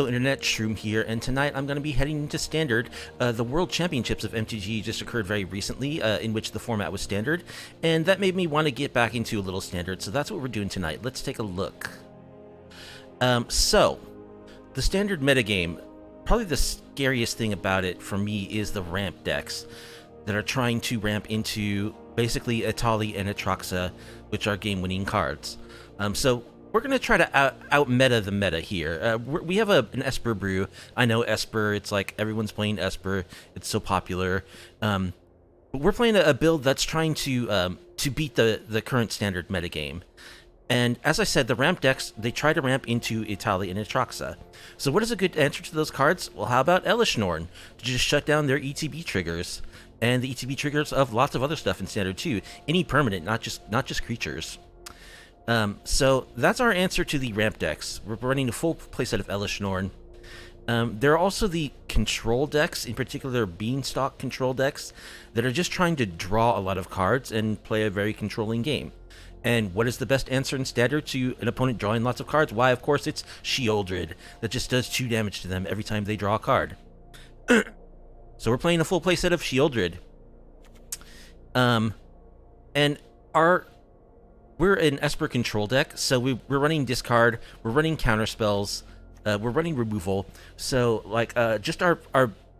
Hello Internet, Shroom here, and tonight I'm going to be heading into Standard. The World Championships of MTG just occurred very recently, in which the format was Standard, and that made me want to get back into a little Standard, so that's what we're doing tonight. Let's take a look. So, the Standard metagame, probably the scariest thing about it for me is the ramp decks that are trying to ramp into basically Etali and Atraxa, which are game-winning cards. So we're going to try to out-meta the meta here. We have an Esper brew. I know Esper, it's like everyone's playing Esper. It's so popular. But we're playing a build that's trying to beat the current Standard metagame. And as I said, the ramp decks, they try to ramp into Etali and Atraxa. So what is a good answer to those cards? Well, how about Elesh Norn to just shut down their ETB triggers and the ETB triggers of lots of other stuff in Standard too. Any permanent, not just creatures. So that's our answer to the ramp decks. We're running a full playset of Elesh Norn. There are also the control decks, in particular Beanstalk control decks, that are just trying to draw a lot of cards and play a very controlling game. And what is the best answer in Standard to an opponent drawing lots of cards? Why, of course, it's Sheoldred, that just does 2 damage to them every time they draw a card. So we're playing a full playset of Sheoldred. And we're an Esper control deck, so we're running discard, we're running counterspells, we're running removal. So like just our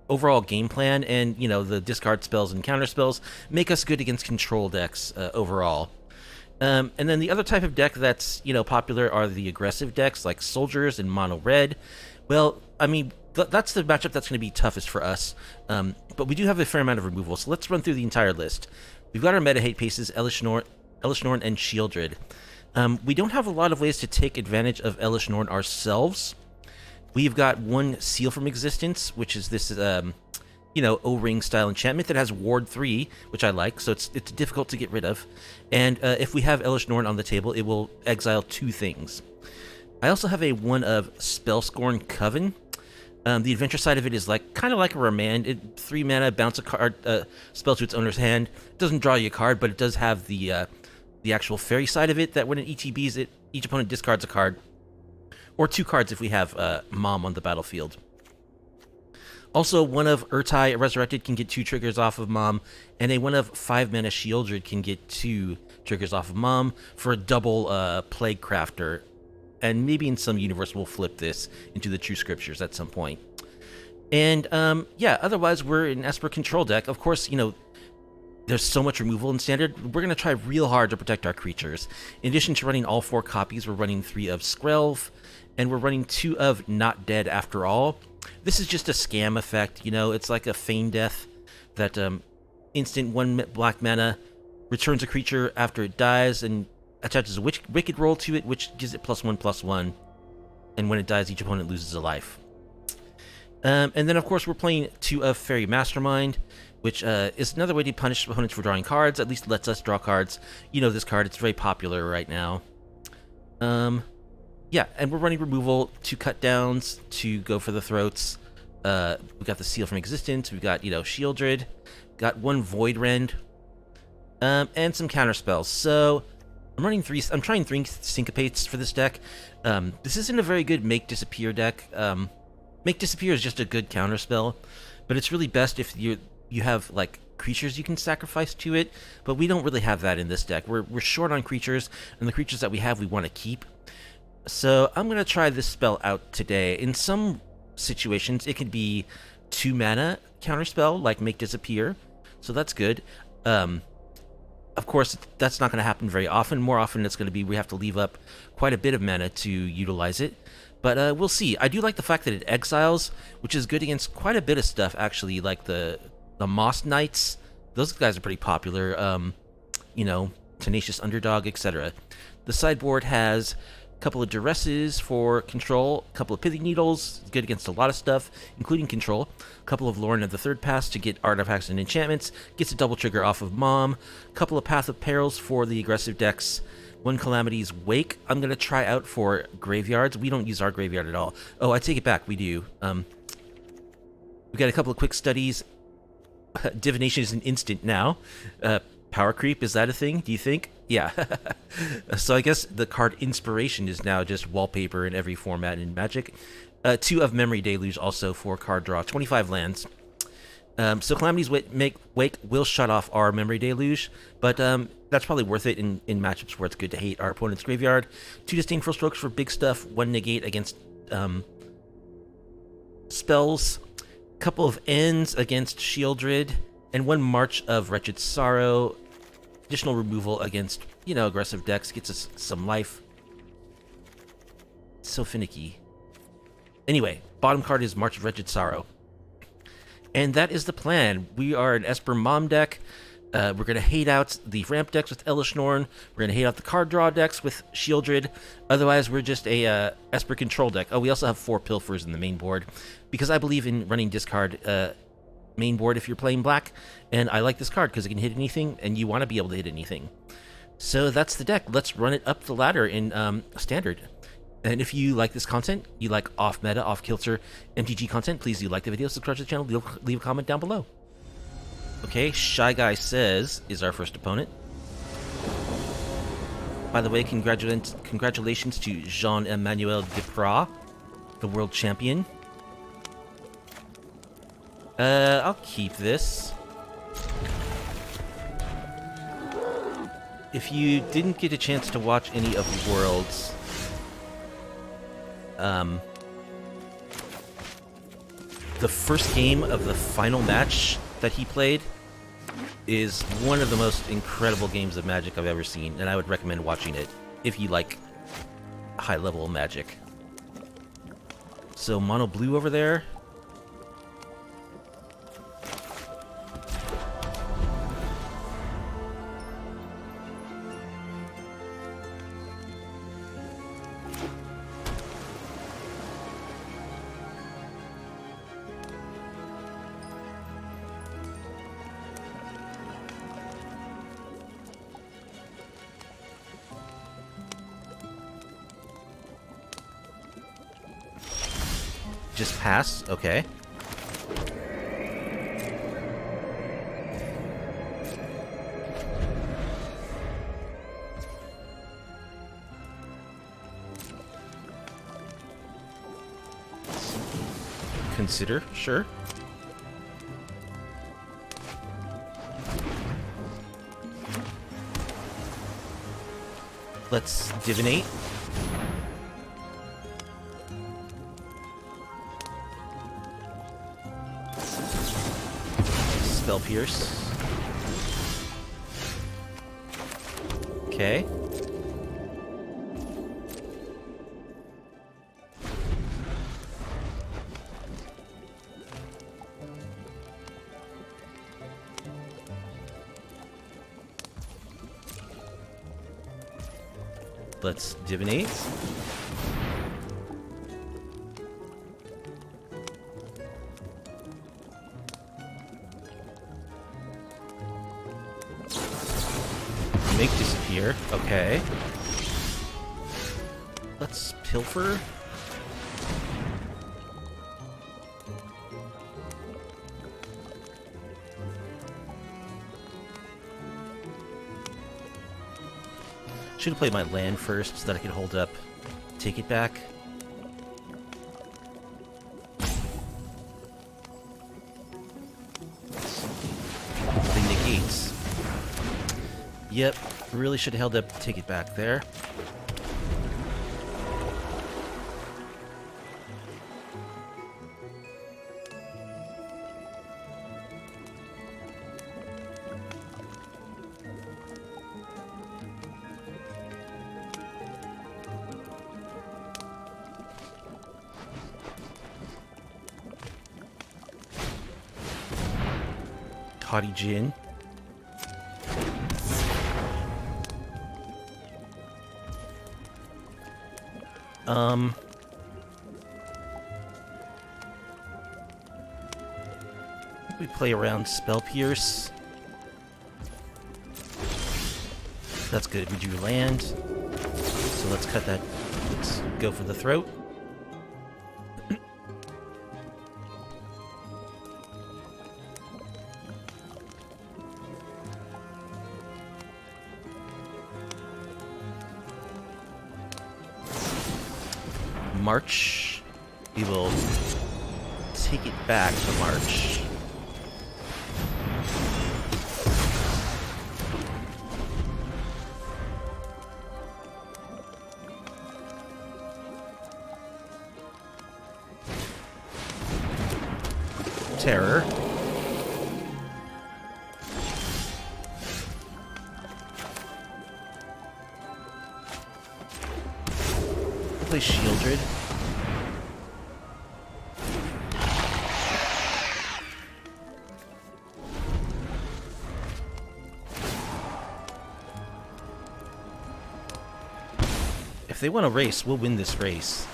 overall game plan and the discard spells and counterspells make us good against control decks overall. And then the other type of deck that's popular are the aggressive decks like soldiers and mono red. Well, I mean that's the matchup that's going to be toughest for us. But we do have a fair amount of removal, so let's run through the entire list. We've got our meta hate pieces, Elesh Norn, and Sheoldred. We don't have a lot of ways to take advantage of Elesh Norn ourselves. We've got one Seal from Existence, which is this, O-ring style enchantment that has Ward 3, which I like, so it's difficult to get rid of. And if we have Elesh Norn on the table, it will exile 2 things. I also have a one of Spellscorn Coven. The adventure side of it is kind of like a remand. 3 mana, bounce a card, spell to its owner's hand. It doesn't draw you a card, but it does have the actual Faerie side of it, that when it ETBs, each opponent discards a card. Or 2 cards if we have Mom on the battlefield. Also, one of Sultai Resurrected can get 2 triggers off of Mom, and a one of 5 mana Sheoldred can get 2 triggers off of Mom for a double Plague Crafter. And maybe in some universe we'll flip this into the True Scriptures at some point. And yeah, otherwise we're an Esper control deck. Of course, there's so much removal in Standard, we're going to try real hard to protect our creatures. In addition to running all 4 copies, we're running 3 of Skrelv, and we're running 2 of Not Dead After All. This is just a scam effect, it's like a feign death that instant 1 black mana returns a creature after it dies and attaches a wicked roll to it, which gives it +1/+1, and when it dies, each opponent loses a life. And then, of course, we're playing 2 of Faerie Mastermind, which is another way to punish opponents for drawing cards, at least lets us draw cards. This card, it's very popular right now. Yeah, and we're running removal, 2 cut downs, to go for the throats. We got the Seal from Existence, we've got, Sheoldred, got 1 Void Rend, and some counterspells. So I'm trying 3 Syncopates for this deck. This isn't a very good Make Disappear deck. Make Disappear is just a good counterspell, but it's really best if you have creatures you can sacrifice to it, but we don't really have that in this deck. We're short on creatures, and the creatures that we have we want to keep. So I'm going to try this spell out today. In some situations, it could be 2 mana counterspell, like Make Disappear, so that's good. Of course, that's not going to happen very often. More often, it's going to be we have to leave up quite a bit of mana to utilize it. But we'll see. I do like the fact that it exiles, which is good against quite a bit of stuff, actually, like the Moss Knights. Those guys are pretty popular. Tenacious Underdog, etc. The sideboard has a couple of Duresses for control, a couple of Pithing Needles, good against a lot of stuff, including control, a couple of Lauren of the Third Pass to get artifacts and enchantments, gets a double trigger off of Mom, a couple of Path of Perils for the aggressive decks, 1 Calamity's Wake. I'm going to try out for graveyards. We don't use our graveyard at all. Oh, I take it back, we do. We've got a couple of quick studies. Divination is an instant now. Power creep, is that a thing, do you think? Yeah. So I guess the card Inspiration is now just wallpaper in every format in Magic. 2 of Memory Deluge also for card draw. 25 lands. So Calamity's Wake will shut off our Memory Deluge, but that's probably worth it in matchups where it's good to hate our opponent's graveyard. 2 Disdainful Strokes for big stuff, 1 Negate against spells, couple of Ends against Sheoldred, and 1 March of Wretched Sorrow. Additional removal against, aggressive decks, gets us some life. So finicky. Anyway, bottom card is March of Wretched Sorrow. And that is the plan. We are an Esper Mom deck. We're going to hate out the ramp decks with Elesh Norn. We're going to hate out the card draw decks with Sheoldred. Otherwise, we're just a Esper control deck. Oh, we also have 4 Pilfers in the main board, because I believe in running discard main board if you're playing black, and I like this card because it can hit anything, and you want to be able to hit anything. So that's the deck. Let's run it up the ladder in Standard. And if you like this content, you like off-meta, off-kilter MTG content, please do like the video, subscribe to the channel, leave a comment down below. Okay, Shy Guy Says is our first opponent. By the way, congratulations to Jean-Emmanuel Deprat, the world champion. I'll keep this. If you didn't get a chance to watch any of Worlds, the first game of the final match that he played is one of the most incredible games of Magic I've ever seen, and I would recommend watching it if you like high-level Magic. So, mono blue over there. Just pass, okay. Consider, sure. Let's divinate. Spell Pierce. Okay. Let's divinate. Make disappear. Okay. Let's pilfer. Should have played my land first so that I could hold up, take it back. The negates. Yep, really should have held up, take it back there. Haughty Jin. We play around Spell Pierce. That's good. We drew land. So let's cut that. Let's go for the throat. March. We will take it back to March. Terror. We'll play Sheoldred. If they want a race, we'll win this race.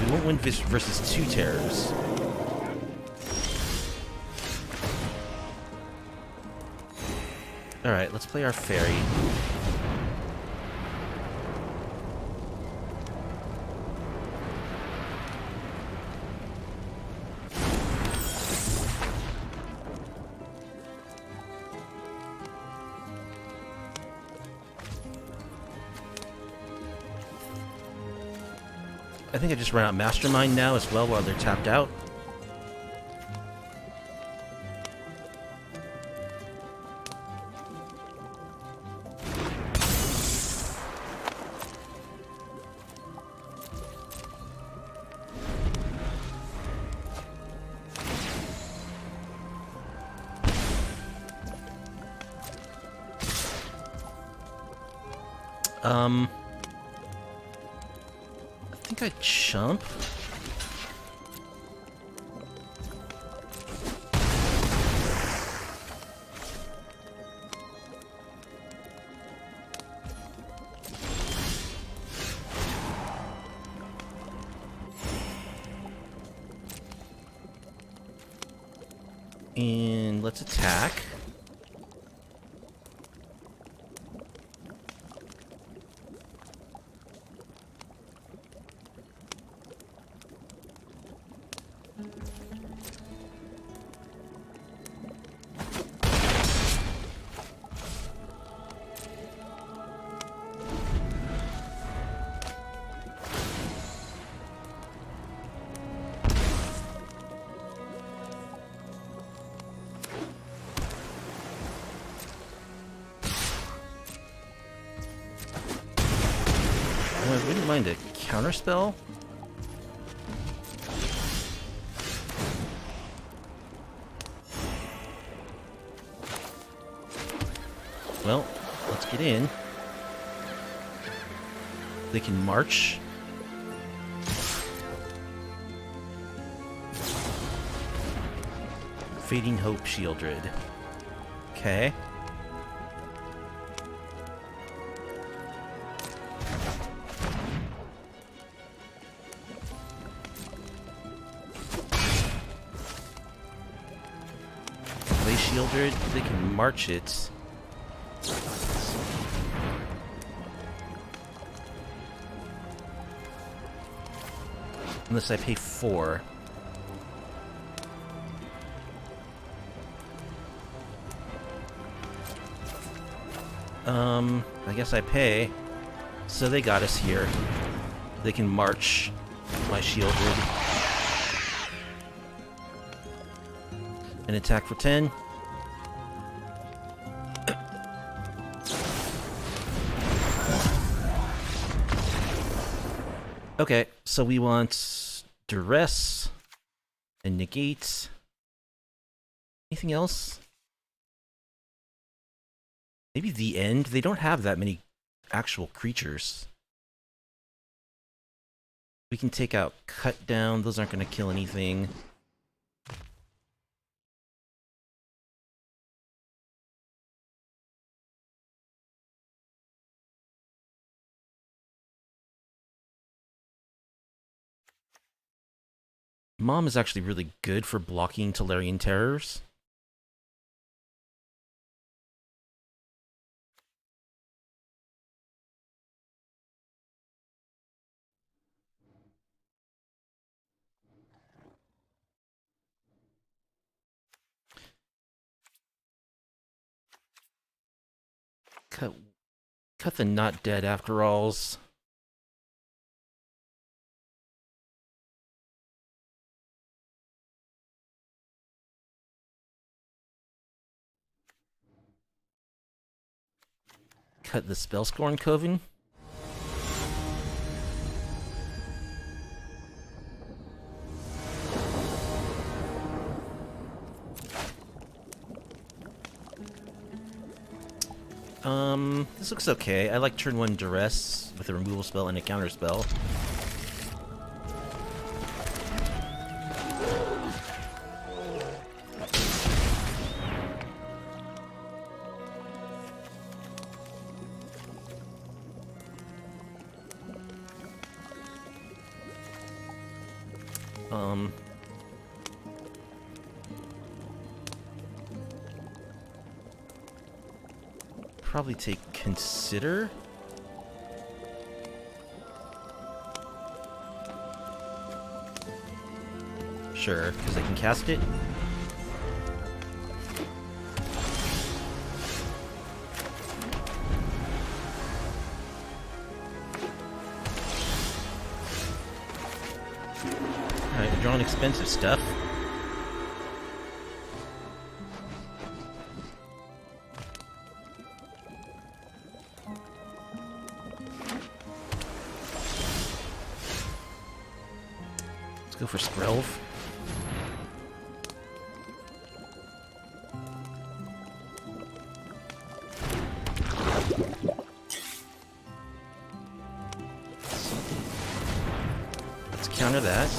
We won't win versus two terrors. Alright, let's play our Faerie. I think I just ran out Mastermind now as well while they're tapped out. I think I chump. And let's attack. I wouldn't mind a counterspell. Well, let's get in. They can march. Fading Hope Sheoldred. Okay. Play Sheoldred, they can march it. Unless I pay 4. I guess I pay. So they got us here. They can march my Sheoldred. And attack for 10. Okay, so we want Duress and Negate. Anything else? Maybe the End? They don't have that many actual creatures. We can take out Cut Down. Those aren't going to kill anything. Mom is actually really good for blocking Tolarian terrors. Cut the not dead after alls. Cut the spell scorn coven. This looks okay. I like turn 1 duress with a removal spell and a counter spell. Probably take consider. Sure, because I can cast it. Alright, we're drawing expensive stuff. Go for Skrelv. Let's counter that.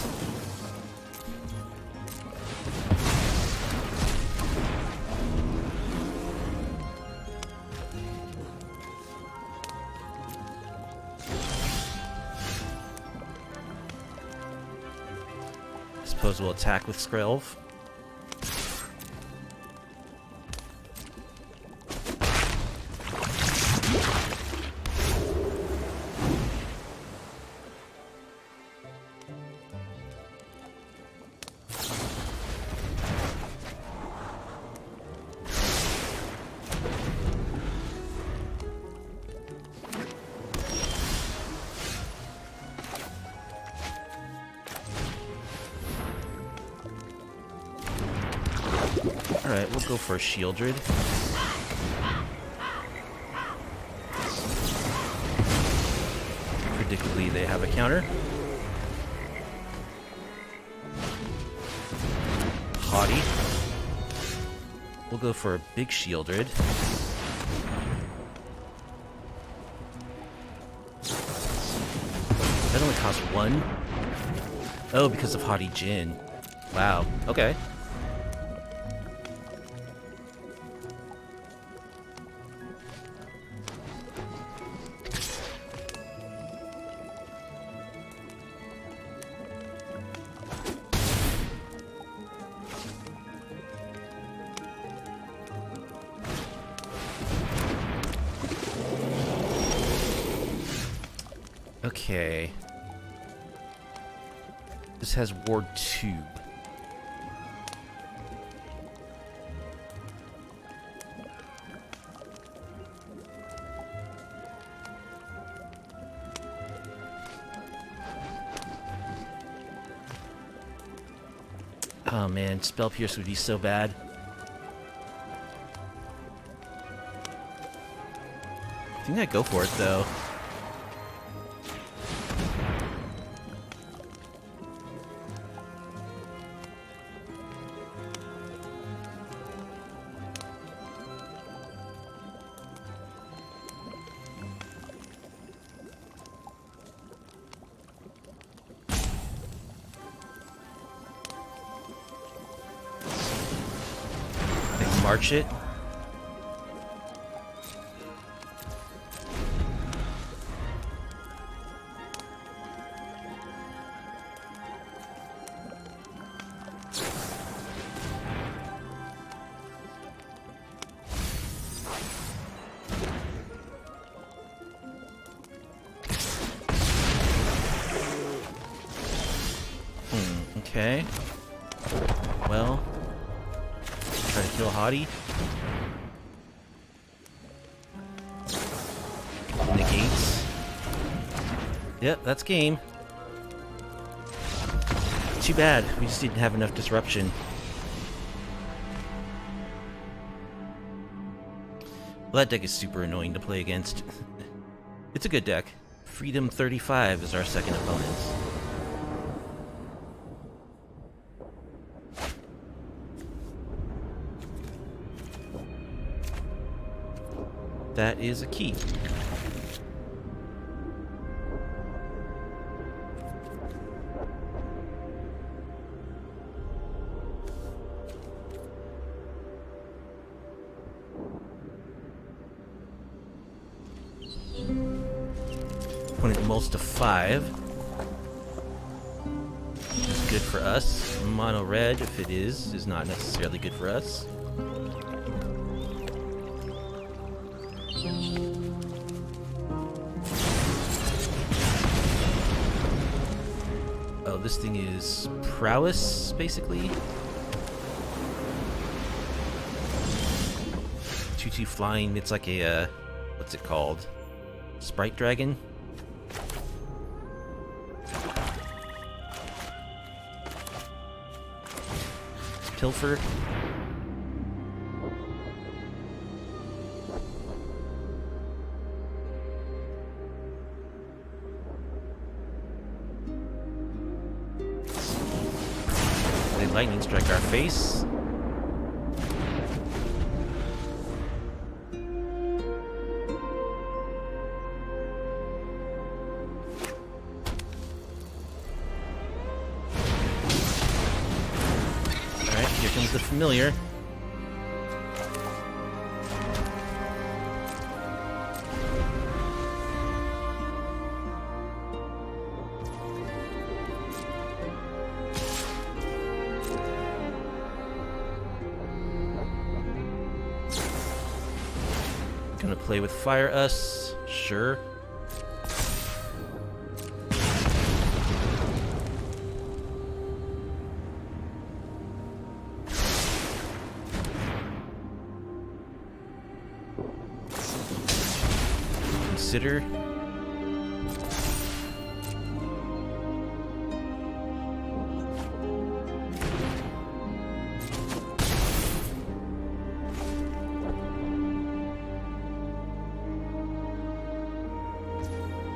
Suppose we'll attack with Skrelv. Alright, we'll go for a Sheoldred. Predictably, they have a counter. Haughty. We'll go for a big Sheoldred. That only costs 1. Oh, because of Haughty Jin. Wow, okay. Okay. This has Ward 2. Oh man, Spell Pierce would be so bad. I think I'd go for it though. March it. Okay. Well, try to kill Haughty. Yep, that's game. Too bad, we just didn't have enough disruption. Well, that deck is super annoying to play against. It's a good deck. Freedom 35 is our second opponent. That is a key. Opponent mulls to 5. Which is good for us. Mono red, if it is not necessarily good for us. Oh, this thing is Prowess, basically. 2/2 flying, it's like a, what's it called? Sprite Dragon? Pilfer. They lightning strike our face. Here comes the familiar. Gonna play with Fire Us, sure. Consider.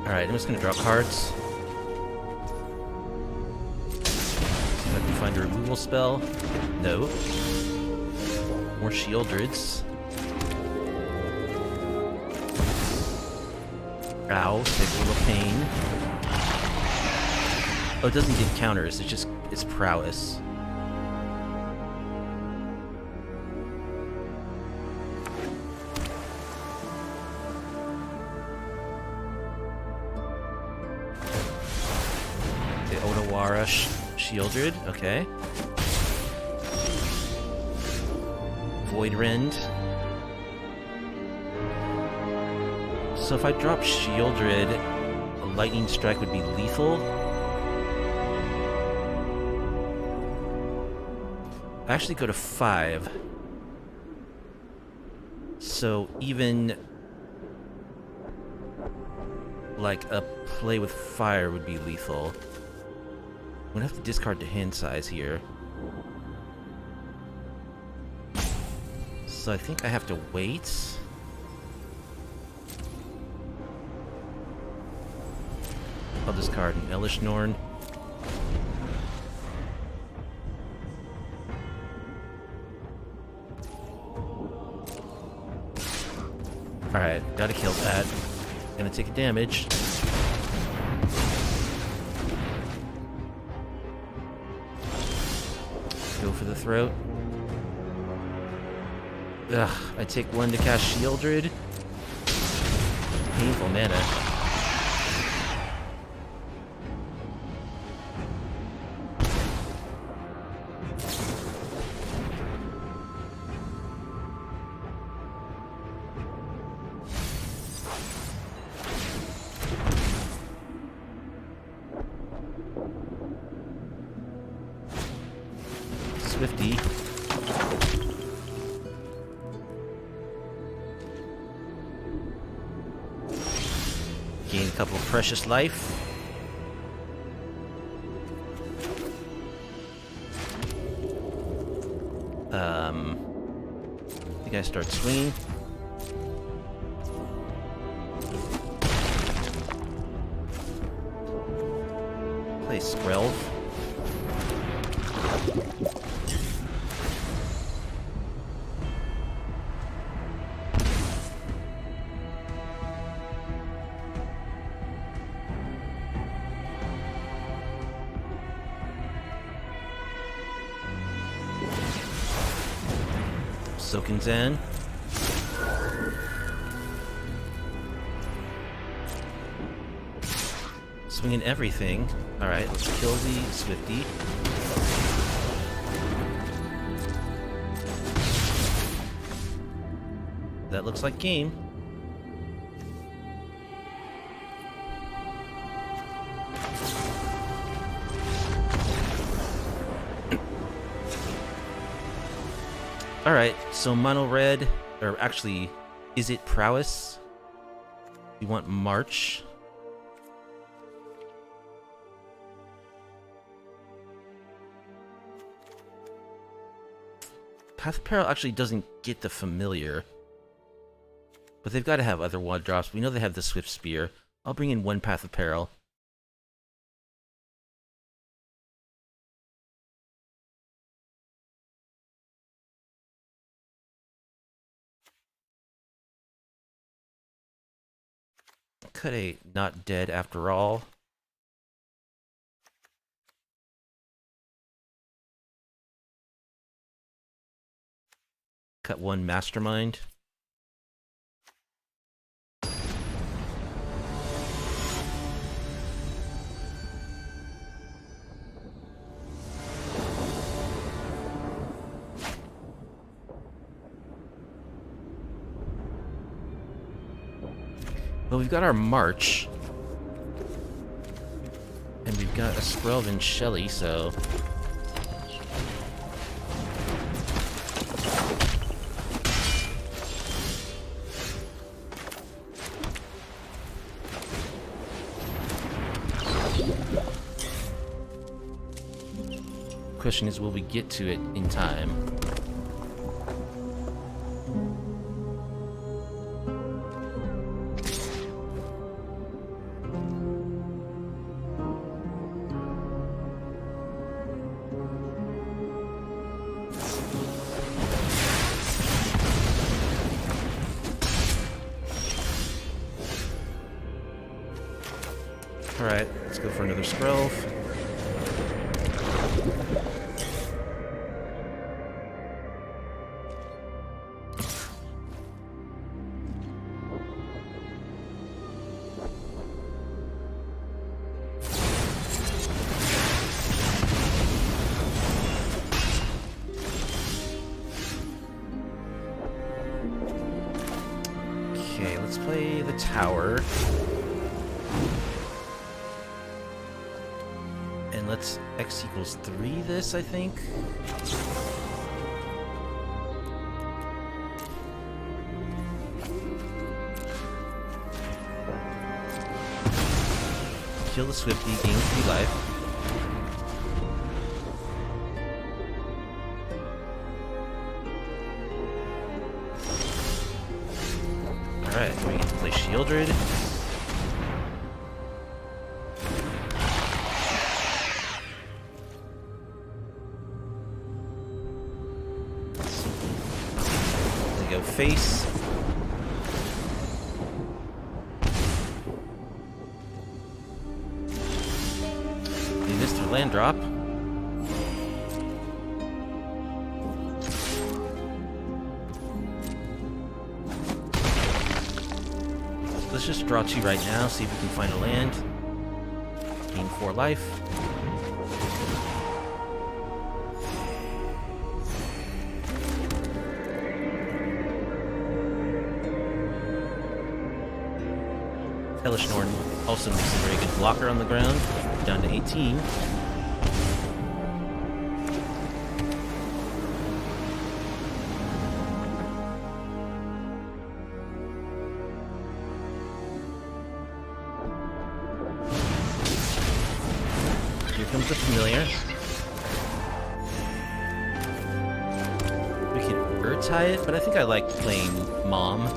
Alright, I'm just gonna draw cards. See if I can find a removal spell. No. More Sheoldreds. Ow, take a little pain. Oh, it doesn't give counters, it's prowess. The Odawara Sheoldred, okay. Void Rend. So if I drop Sheoldred, a lightning strike would be lethal. I actually go to 5. So even like a play with fire would be lethal. I'm gonna have to discard to hand size here. So I think I have to wait. I'll discard an Elesh Norn. Alright, gotta kill that. Gonna take a damage. Go for the throat. Ugh, I take 1 to cast Sheoldred. Painful mana. Swifty. Gain a couple of precious life. guys start swinging. Play Skrelv. Soaking Zen. Swinging everything. Alright, let's kill the Swifty. That looks like game. Alright, so mono red, or actually, is it Prowess? We want March. Path of Peril actually doesn't get the familiar. But they've got to have other one drops. We know they have the Swift Spear. I'll bring in one Path of Peril. Cut a not dead after all. Cut one Mastermind. Well, we've got our March. And we've got a Skrelv and Shelley, so... Question is, will we get to it in time? Alright, let's go for another Skrelv. Okay, let's play the tower. And let's x equals 3 this, I think. Kill the Swifty, gain 3 life. Alright, we get to play Sheoldred. They go face. They missed their land drop. Let's just draw 2 right now, see if we can find a land. Gain 4 life. Elesh Norn also makes a very good blocker on the ground. Down to 18. Here comes the familiar. We can prioritize it, but I think I like playing Mom.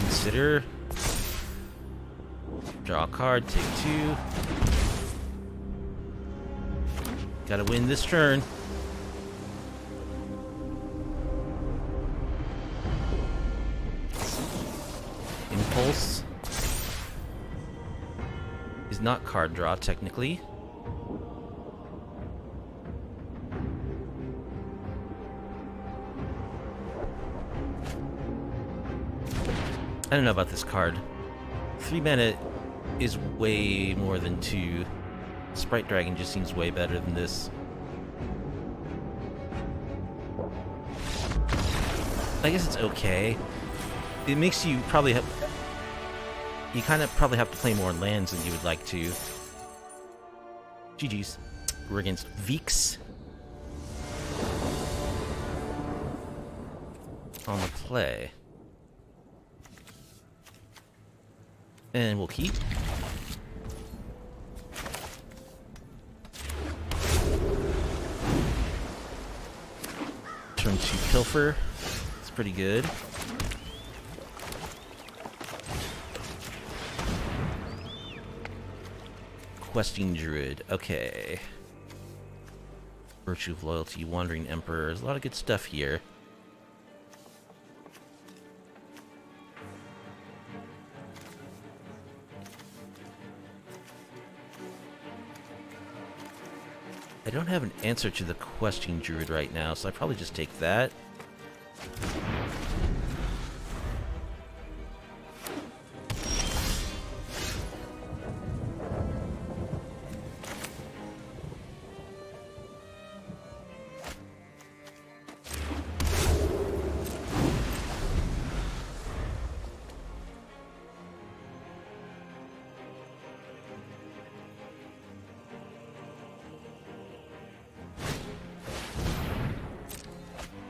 Consider. Draw a card, take 2. Gotta win this turn. Impulse is not card draw, technically. I don't know about this card. 3 mana is way more than 2. Sprite Dragon just seems way better than this. I guess it's okay. It makes you probably have... You kind of probably have to play more lands than you would like to. GG's. We're against Veeks. On the play. And we'll keep. Turn 2 Pilfer. It's pretty good. Questing Druid. Okay. Virtue of Loyalty, Wandering Emperor. There's a lot of good stuff here. I don't have an answer to the Questing Druid right now, so I probably just take that.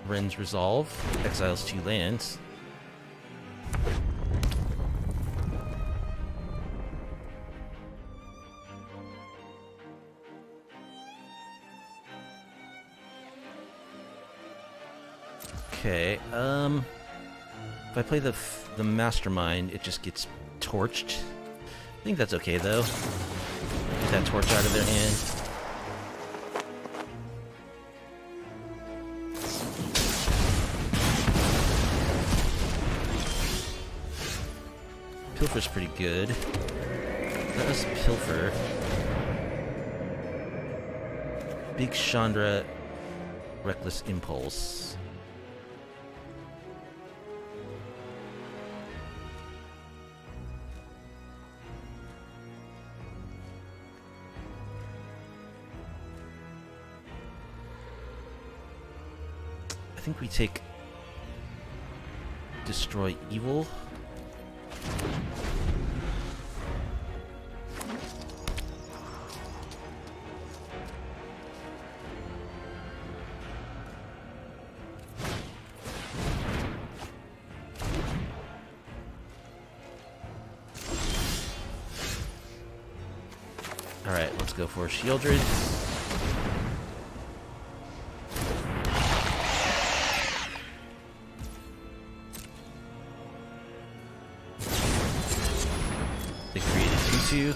Ren's Resolve. Exiles 2 lands. Okay, if I play the Mastermind, it just gets torched. I think that's okay, though. Get that torch out of their hand. Pilfer's pretty good. Let us Pilfer. Big Chandra, Reckless Impulse. I think we take Destroy Evil. Alright, let's go for Sheoldred. They created 2/2.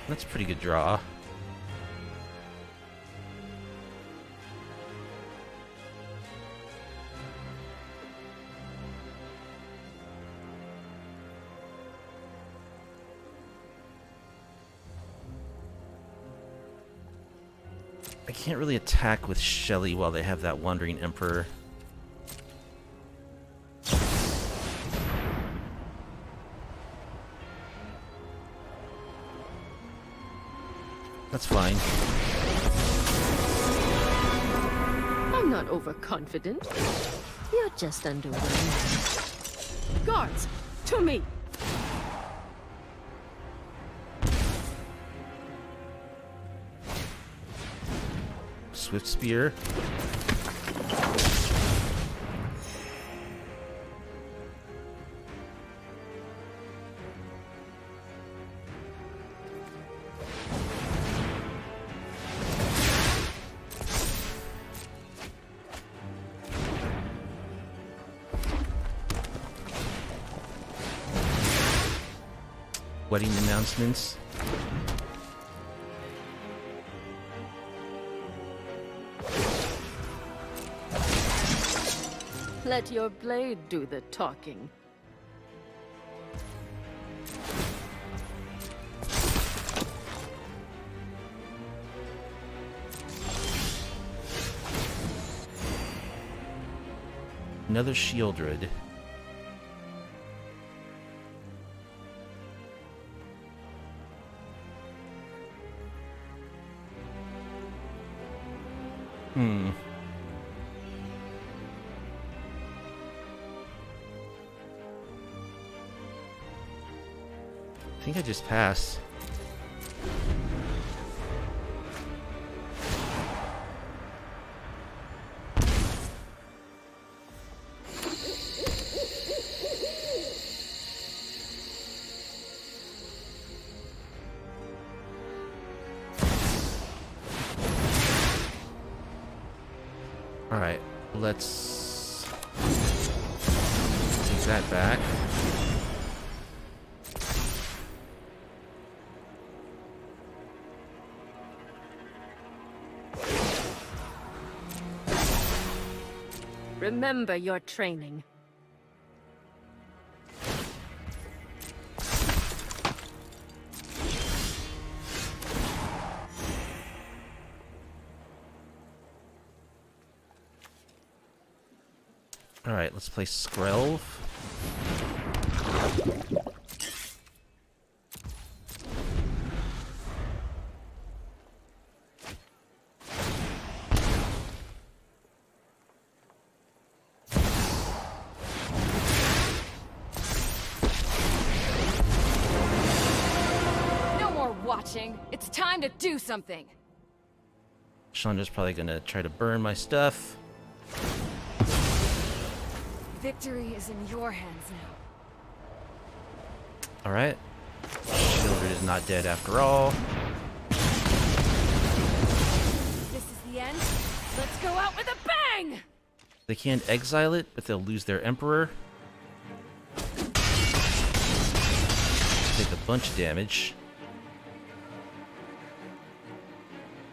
That's a pretty good draw. can't really attack with Shelley while they have that Wandering Emperor. That's fine. I'm not overconfident. You're just underwhelmed. Guards, to me! Swift Spear. Wedding announcements. Let your blade do the talking. Another Sheoldred. I think I just passed. All right, let's take that back. Remember your training. Alright, let's play Skrelv. No more watching. It's time to do something. Chandra's probably gonna try to burn my stuff. Victory is in your hands now. Alright. Sheoldred is not dead after all. This is the end. Let's go out with a bang! They can't exile it, but they'll lose their Emperor. Take a bunch of damage.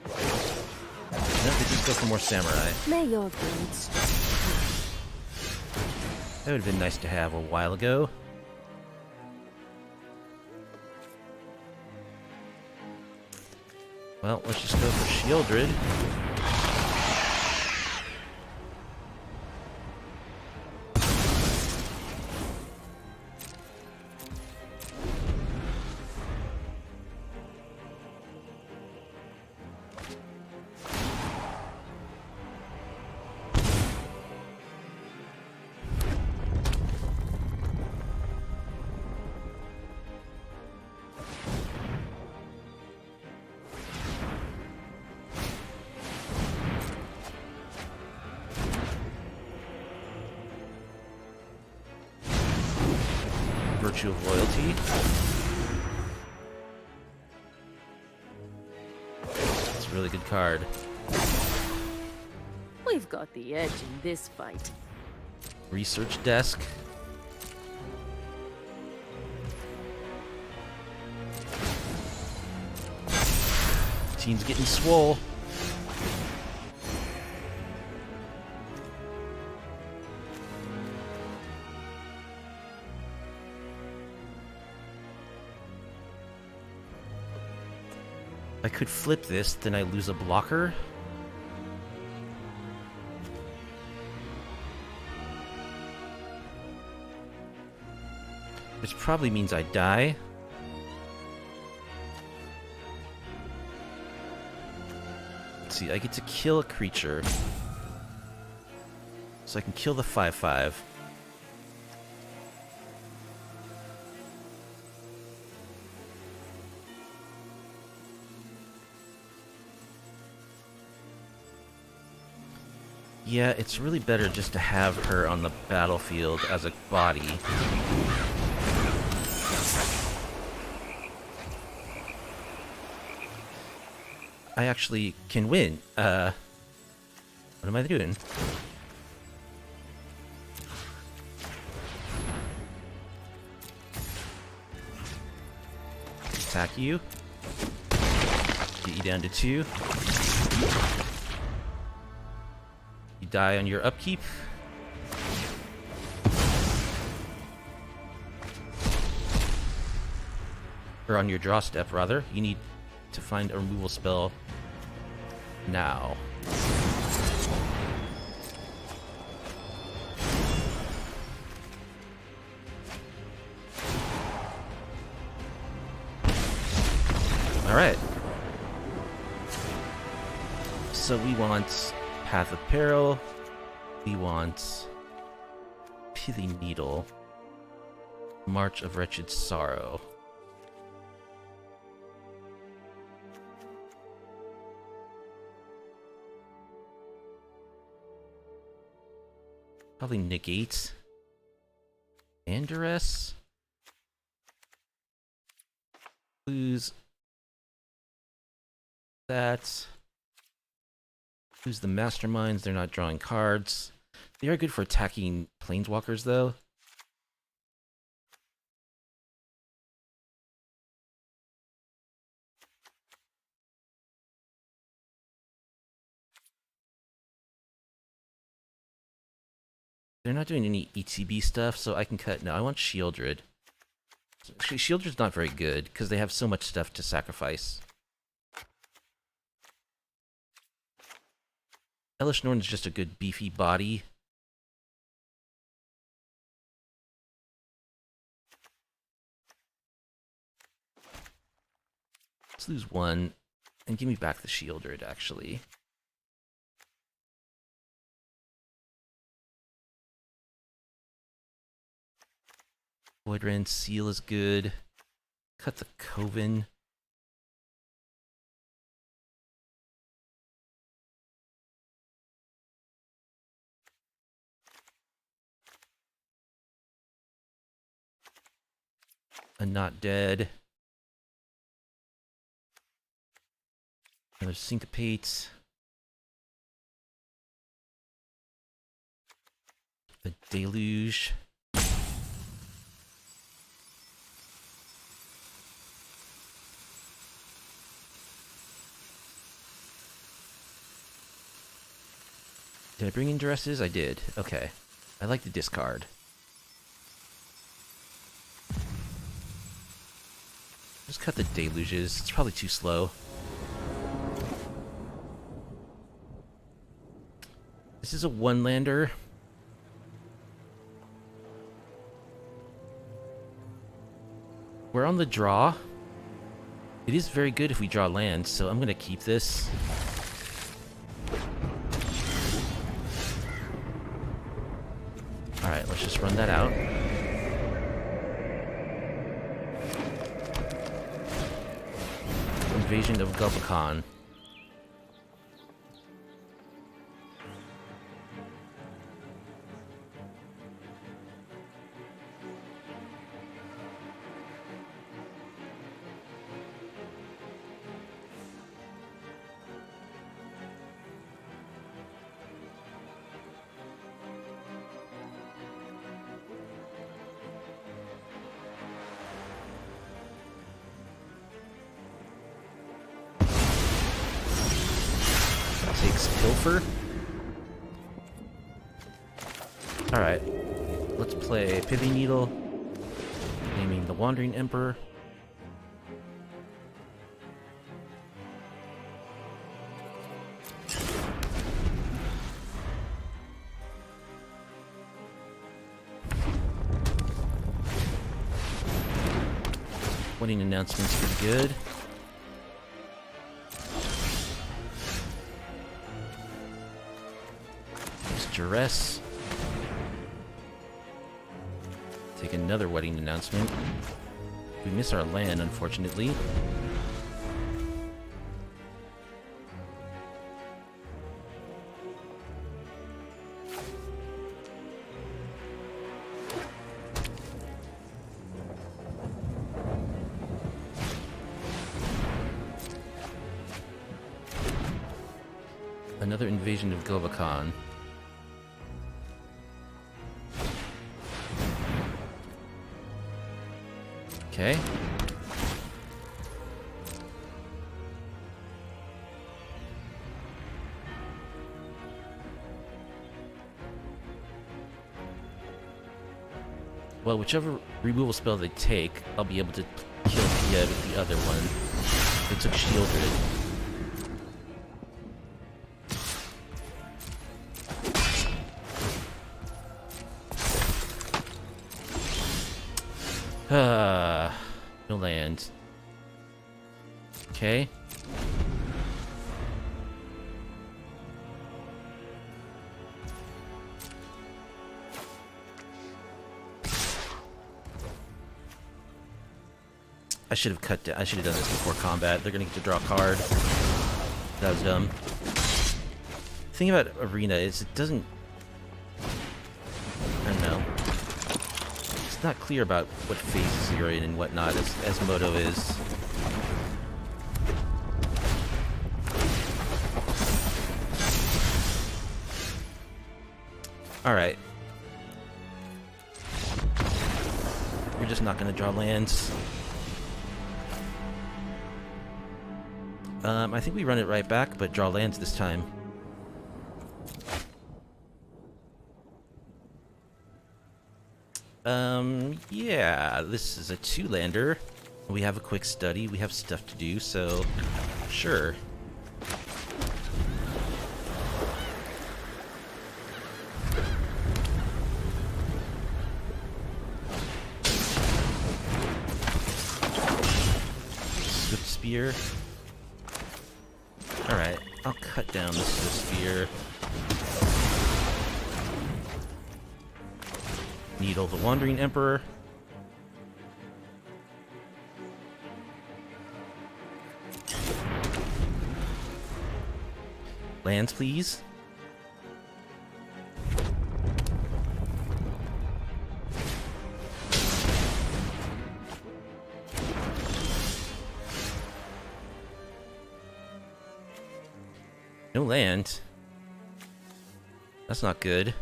No, they just go for more Samurai. May your blades. That would have been nice to have a while ago. Well, let's just go for Sheoldred. Virtue of Loyalty. It's a really good card. We've got the edge in this fight. Research Desk. Team's getting swole. I could flip this, then I lose a blocker. Which probably means I die. Let's see, I get to kill a creature. So I can kill the 5/5. Yeah, it's really better just to have her on the battlefield as a body. I actually can win. What am I doing? Attack you. Get you down to 2. You die on your upkeep. Or on your draw step, rather. You need to find a removal spell now. Alright. So we want Path of Peril. We want Pithy Needle. March of Wretched Sorrow. Probably negate and duress. Lose that. Lose the masterminds. They're not drawing cards. They are good for attacking planeswalkers, though. They're not doing any ETB stuff, so I can cut. No, I want Sheoldred. Actually, Sheoldred's not very good, because they have so much stuff to sacrifice. Elesh Norn is just a good beefy body. Let's lose 1, and give me back the Sheoldred, actually. Voidrend Seal is good. Cut the Coven. A Not Dead. Another Syncopate. A Deluge. Did I bring in duresses? I did. Okay. I like the discard. Just cut the deluges. It's probably too slow. This is a one-lander. We're on the draw. It is very good if we draw lands, so I'm going to keep this. Alright, let's just run that out. Invasion of Gulbacon. Takes Pilfer. Alright. Let's play Pithy Needle. Naming the Wandering Emperor. Wedding announcement's pretty good. There's Duress. Take another wedding announcement. We miss our land, unfortunately. Another invasion of Govakan. Okay. Well, whichever removal spell they take, I'll be able to kill Pia with the other one. They took Sheoldred. No land. Okay. I should have cut down. I should have done this before combat. They're gonna get to draw a card. That was dumb. The thing about Arena is it doesn't. I don't know. It's not clear about what phases you're in and whatnot, as Moto is. Alright. You're just not gonna draw lands. I think we run it right back, but draw lands this time. Yeah, this is a 2-lander. We have a quick study, we have stuff to do, so sure. Swift Spear. Alright, I'll cut down the Swift Spear. Needle the Wandering Emperor. Lands, please. No land. That's not good.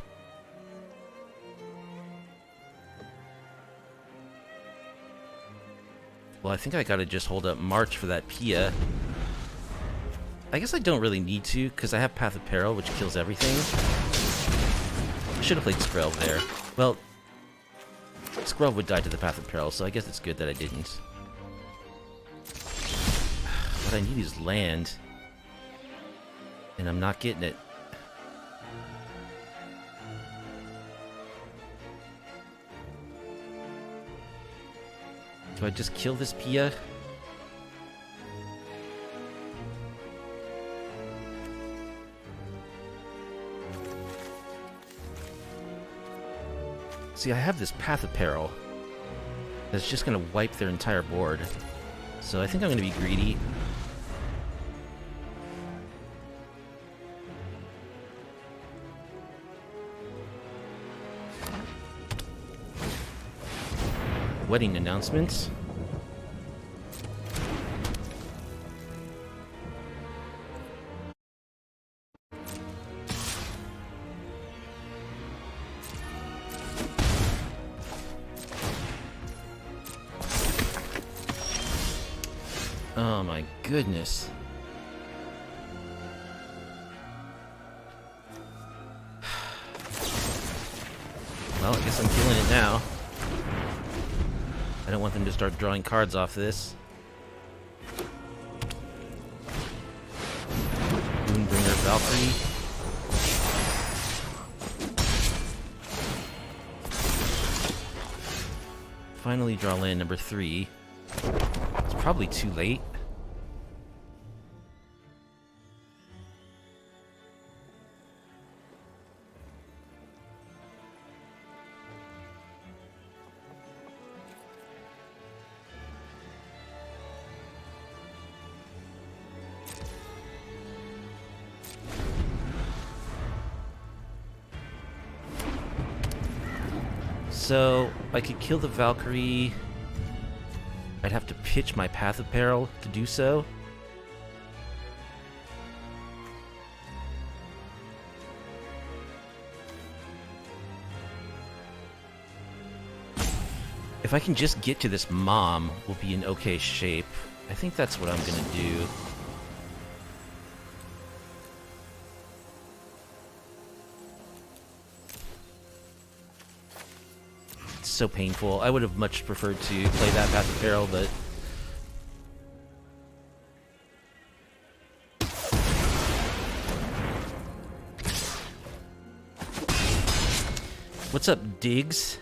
Well, I think I gotta just hold up March for that Pia. I guess I don't really need to, because I have Path of Peril, which kills everything. I should have played Skrelv there. Well, Skrelv would die to the Path of Peril, so I guess it's good that I didn't. What I need is land. And I'm not getting it. Do I just kill this Pia? See, I have this Path of Peril that's just gonna wipe their entire board. So I think I'm gonna be greedy. Wedding announcements. Oh my goodness. Well, I guess I'm killing it now. I don't want them to start drawing cards off this. Moonbringer Valkyrie. Finally draw land number 3. probably too late. So, I could kill the Valkyrie. I'd have to pitch my Path of Peril to do so. If I can just get to this Mom, we'll be in okay shape. I think that's what I'm gonna do. So painful. I would have much preferred to play that Path of Peril, but what's up, Diggs?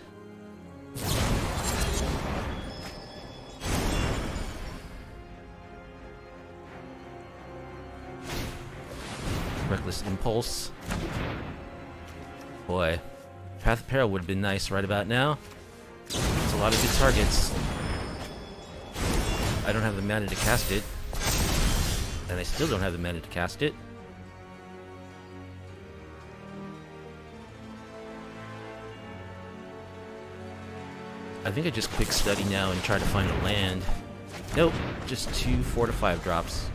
Reckless Impulse. Boy, Path of Peril would have been nice right about now. It's a lot of good targets. I don't have the mana to cast it. And I still don't have the mana to cast it. I think I just quick study now and try to find a land. Nope, just 2 4 to 5 drops.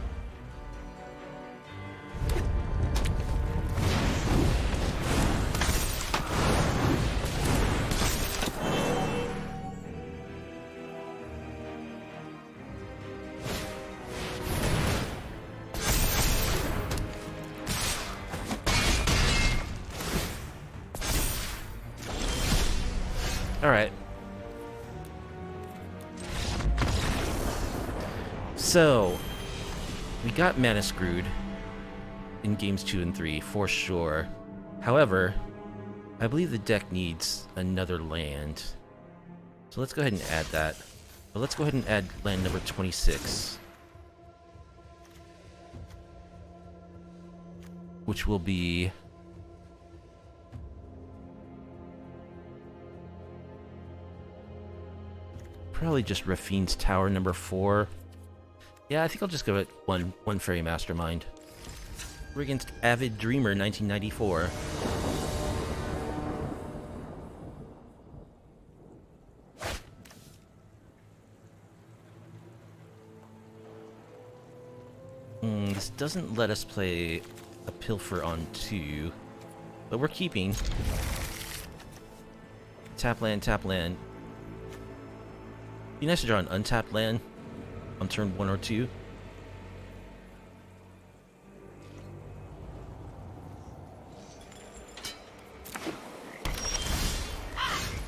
Alright. So, we got mana screwed in games 2 and 3, for sure. However, I believe the deck needs another land. So let's go ahead and add that. But let's go ahead and add land number 26. Which will be... probably just Rafine's Tower number 4. Yeah, I think I'll just go with one Fairy Mastermind. We're against Avid Dreamer 1994. This doesn't let us play a Pilfer on 2, but we're keeping. Tap land, tap land. Be nice to draw an untapped land on turn 1 or 2.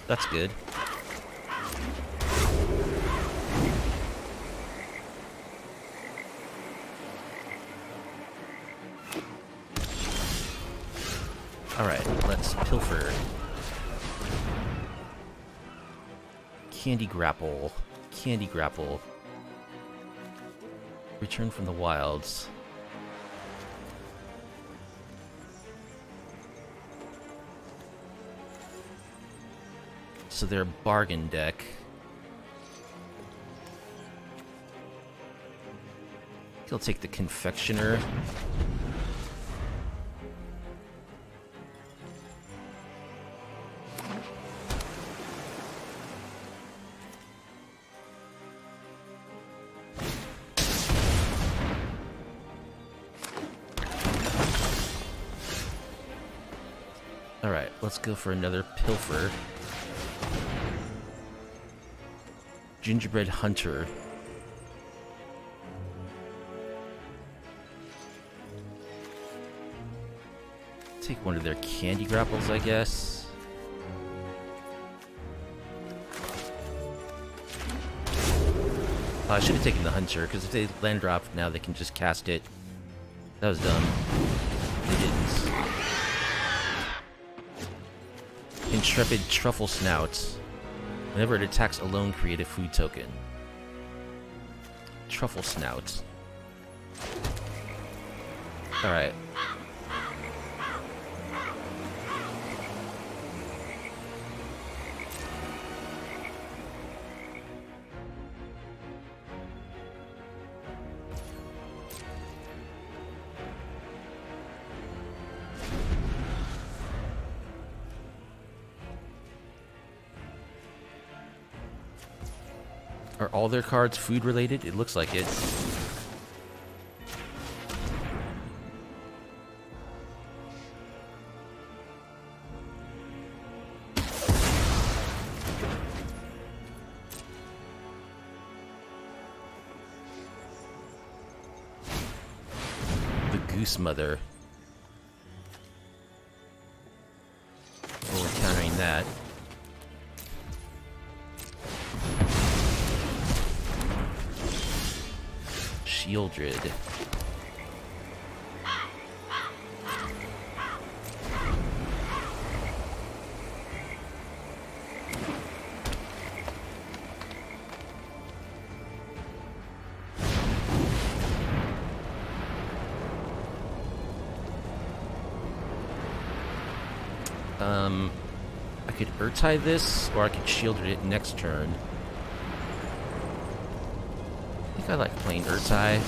That's good. Alright, let's pilfer. Candy Grapple. Candy Grapple. Return from the wilds. So they're a bargain deck. He'll take the Confectioner. Alright, let's go for another Pilfer. Gingerbread Hunter. Take one of their Candy Grapples, I guess. I should have taken the Hunter, because if they land drop now, they can just cast it. That was dumb. They didn't. Intrepid Truffle Snout. Whenever it attacks alone, create a food token. Truffle Snout. Alright. Are all their cards food related? It looks like it. The Goose Mother. Well, we're countering that. Sheoldred. I could Urtai this, or I could Sheoldred it next turn. I think I like playing Urtai.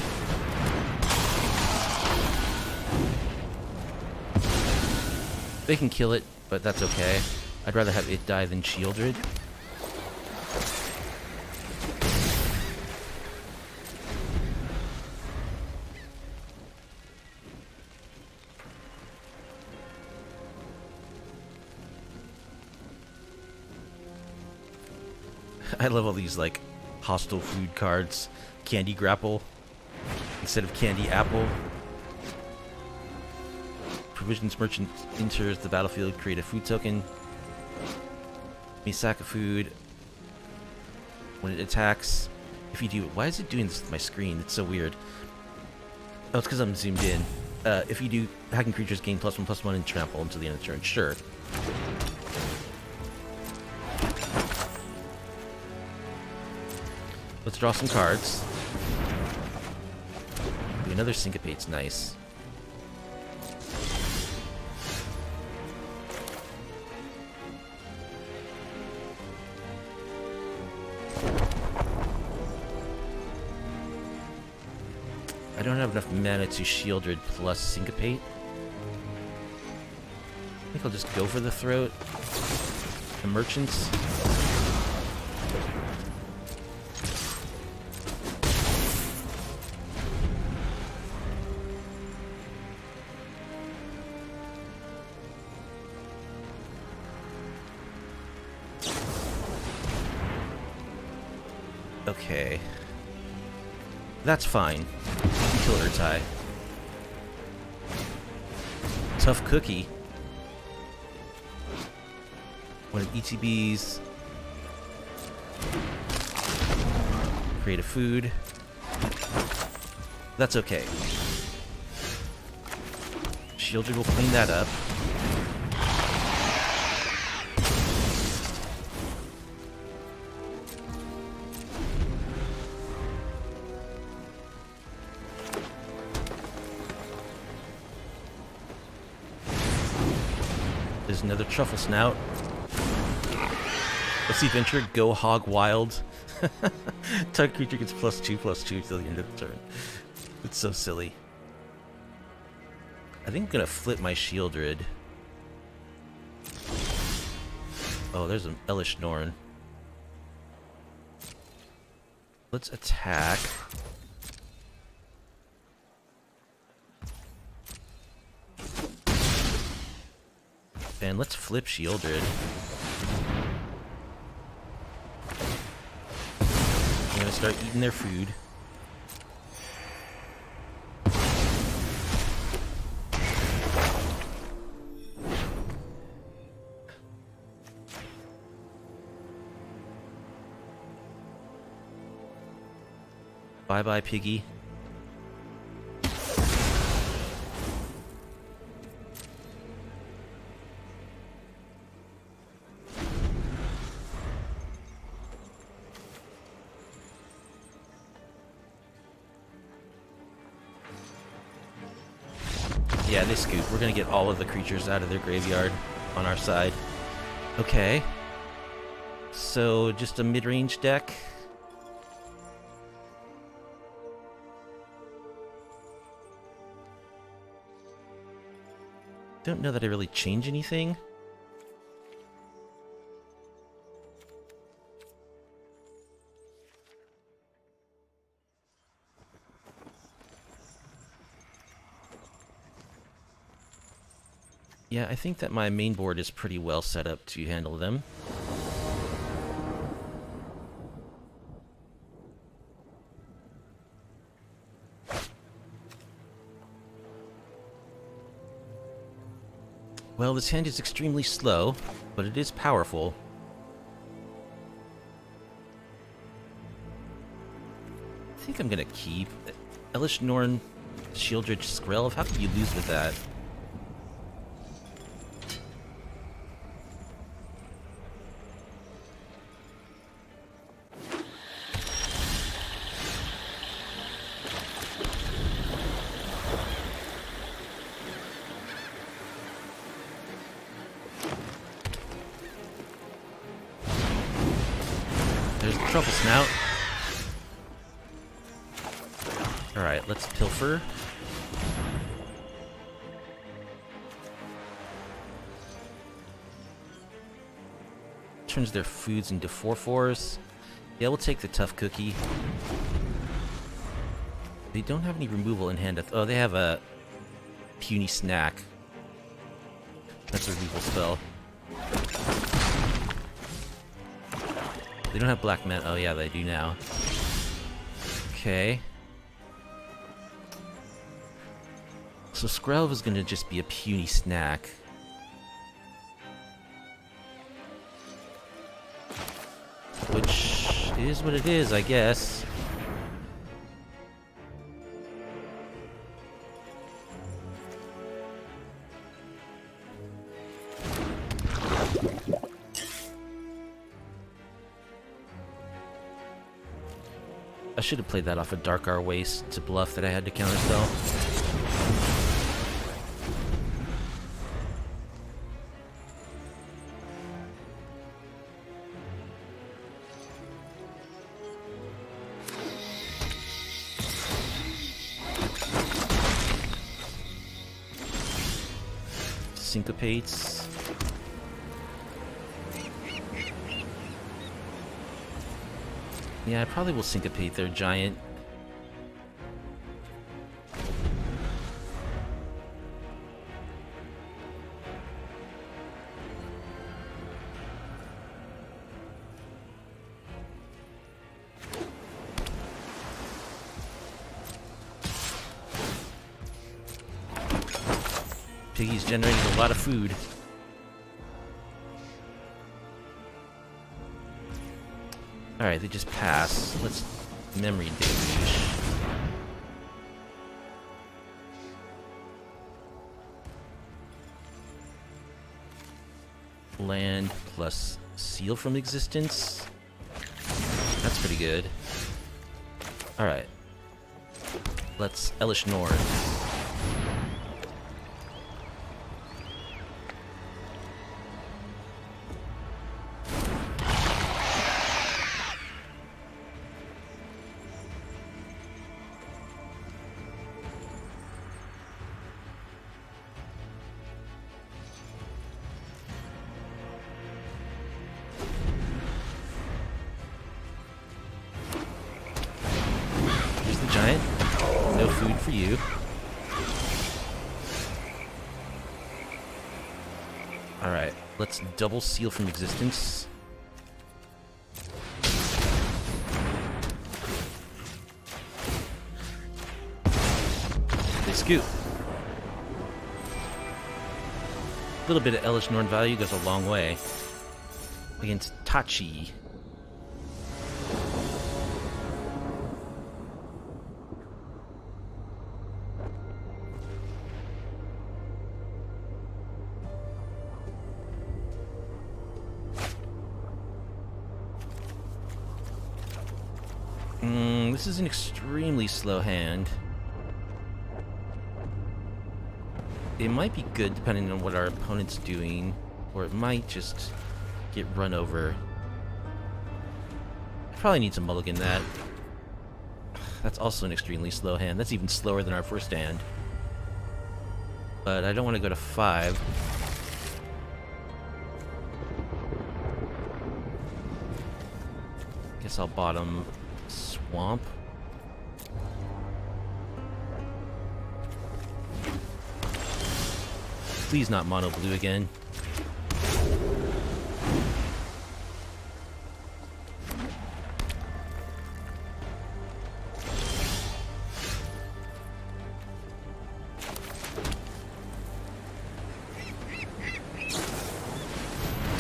They can kill it, but that's okay. I'd rather have it die than Sheoldred. I love all these, like, hostile food cards. Candy Grapple instead of Candy Apple. Provisions merchant enters the battlefield, create a food token. May sack a food. When it attacks, if you do... Why is it doing this with my screen? It's so weird. Oh, it's because I'm zoomed in. If you do, hacking creatures gain +1/+1 and trample until the end of the turn. Sure. Let's draw some cards. Ooh, another Syncopate's nice. I don't have enough mana to Sheoldred plus Syncopate. I think I'll just go for the throat. The merchants. Okay. That's fine. Kill Urtai. Tough cookie. One of ETBs. Create a food. That's okay. Sheoldred will clean that up. There's another Truffle Snout. Let's see, Venture, go hog wild. Target creature gets +2/+2 till the end of the turn. It's so silly. I think I'm gonna flip my Sheoldred. Oh, there's an Elesh Norn. Let's attack. And let's flip Sheoldred. I'm gonna start eating their food. Bye-bye, piggy. Yeah, they scoop. We're gonna get all of the creatures out of their graveyard on our side. Okay. So, just a mid-range deck. Don't know that I really change anything. Yeah, I think that my main board is pretty well set up to handle them. Well, this hand is extremely slow, but it is powerful. I think I'm gonna keep Elesh Norn, Sheoldred, Skrelv. How can you lose with that? There's the Trouble Snout. Alright, let's pilfer. Turns their foods into 4/4s. Yeah, we'll take the tough cookie. They don't have any removal in hand. Oh, they have a puny snack. That's a removal spell. They don't have black mana. Oh yeah, they do now. Okay. So Skrelv is gonna just be a puny snack. Which is what it is, I guess. I should have played that off a Darkar Waste to bluff that I had to counterspell. Syncopates. Yeah, I probably will syncopate their giant. Piggy's generating a lot of food. Alright, they just pass. Let's memory damage. Land plus seal from existence. That's pretty good. Alright. Let's Elesh Norn. Giant. No food for you. Alright, let's double seal from existence. They scoop. A little bit of Elesh Norn value goes a long way. Against Tachi. This is an extremely slow hand. it might be good depending on what our opponent's doing, or it might just get run over. I probably need to mulligan that. That's also an extremely slow hand. That's even slower than our first hand. But I don't want to go to 5. Guess I'll bottom Swamp. Please not mono blue again.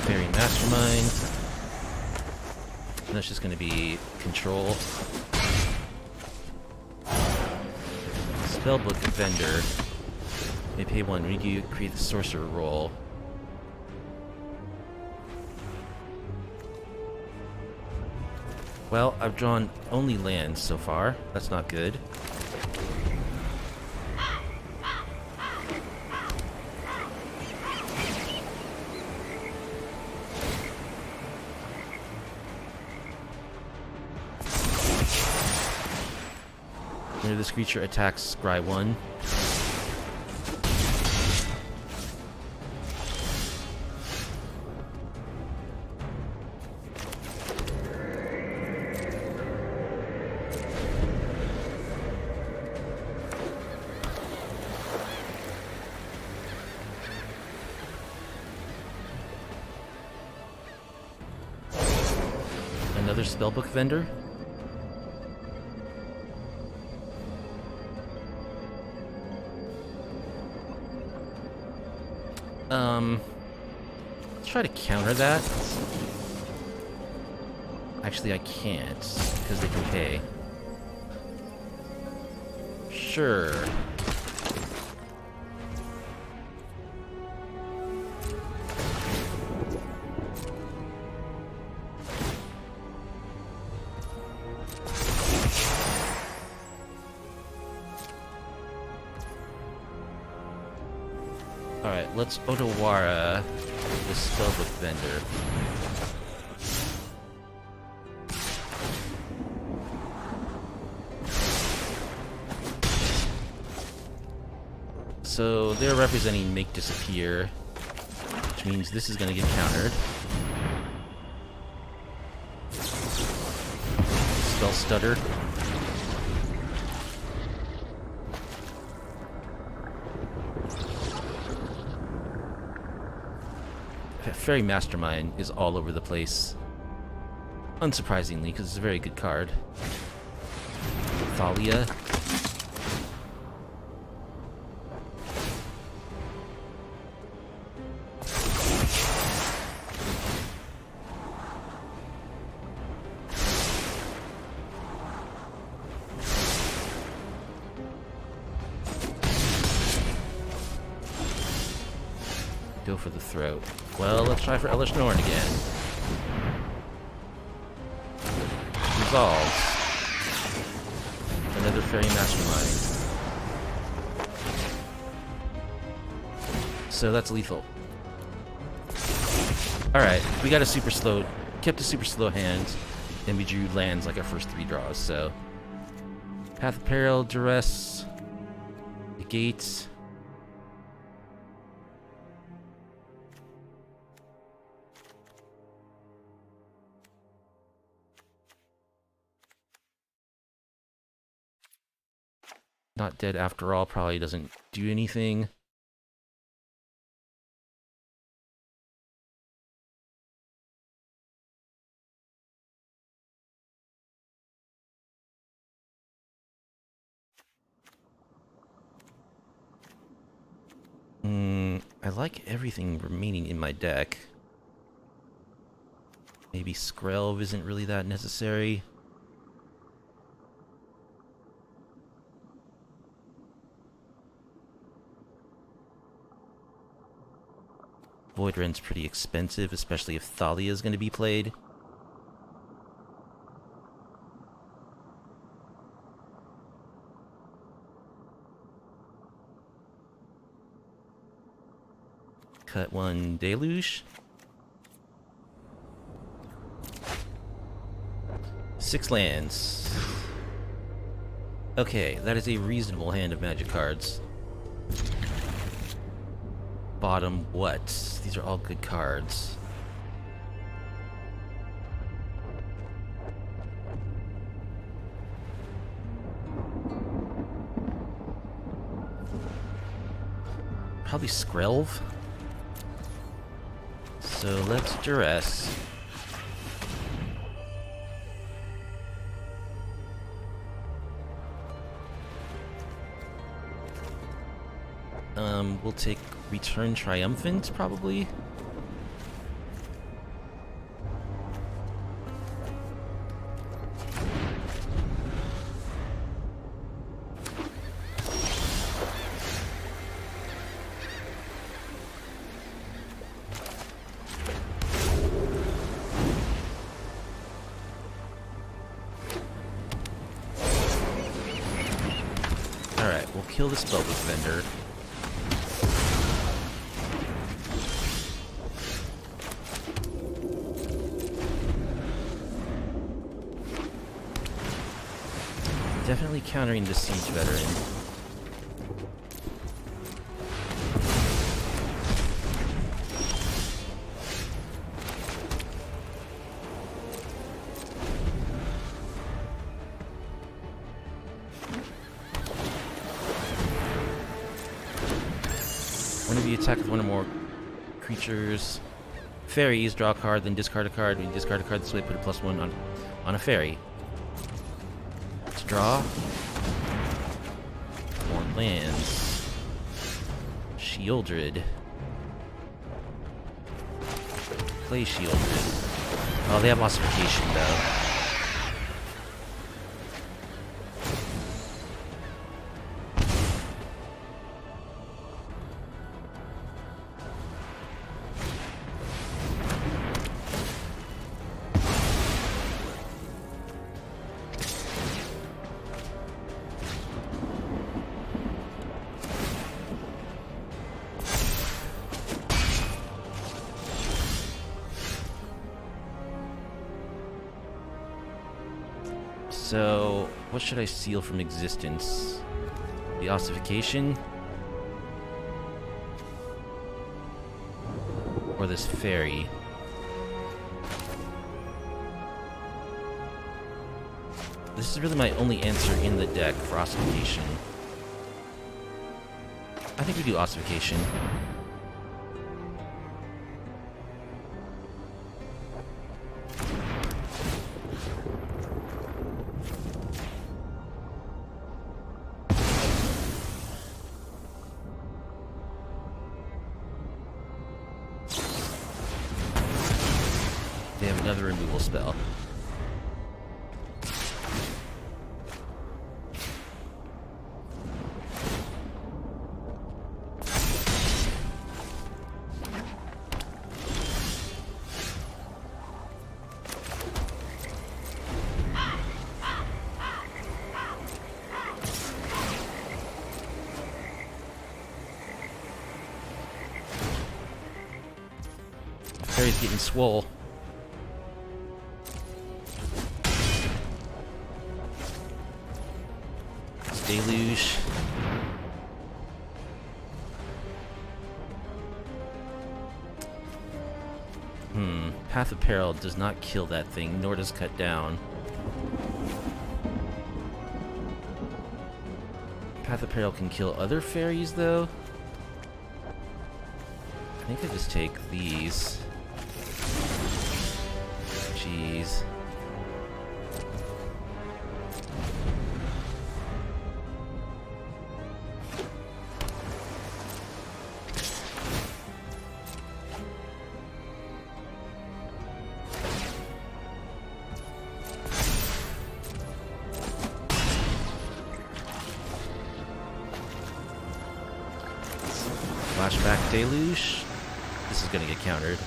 Faerie Mastermind. And that's just going to be control. Spellbook Vendor. May pay 1 when you create the sorcerer role. Well, I've drawn only lands so far. That's not good. Whenever this creature attacks, scry 1. Another spellbook vendor. Let's try to counter that. Actually, I can't, because they can pay. Sure. Alright, let's Otawara the spellbook vendor. So they're representing Make Disappear, which means this is going to get countered. Spell Stutter. Faerie Mastermind is all over the place. Unsurprisingly, because it's a very good card. Thalia. Go for the throat. Well, let's try for Elesh Norn again. Resolve. Another Faerie Mastermind. So that's lethal. Alright, we got a super slow, kept a super slow hand, and we drew lands like our first 3 draws, so. Path of Peril, Duress, Negate. Not dead after all probably doesn't do anything. I like everything remaining in my deck. Maybe Skrelv isn't really that necessary. Voidren's pretty expensive, especially if Thalia is going to be played. cut one deluge. 6 lands. Okay, that is a reasonable hand of magic cards. Bottom what? These are all good cards. Probably Skrelv. So let's duress. We'll take Return Triumphant, probably. Alright, we'll kill the Spellbook Vendor. Definitely countering the Siege Veteran. Whenever you attack with one or more creatures, fairies, draw a card, then discard a card. When you discard a card this way, put a +1 on a fairy. Draw. More lands. Sheoldred. Play Sheoldred. Oh, they have ossification though. So, what should I seal from existence? The ossification? Or this fairy? This is really my only answer in the deck for ossification. I think we do ossification. They have another removal spell. Fairy's getting swole. Deluge. Path of Peril does not kill that thing, nor does Cut Down. Path of Peril can kill other fairies, though. I think I just take these. Jeez. Flashback Deluge. This is gonna get countered.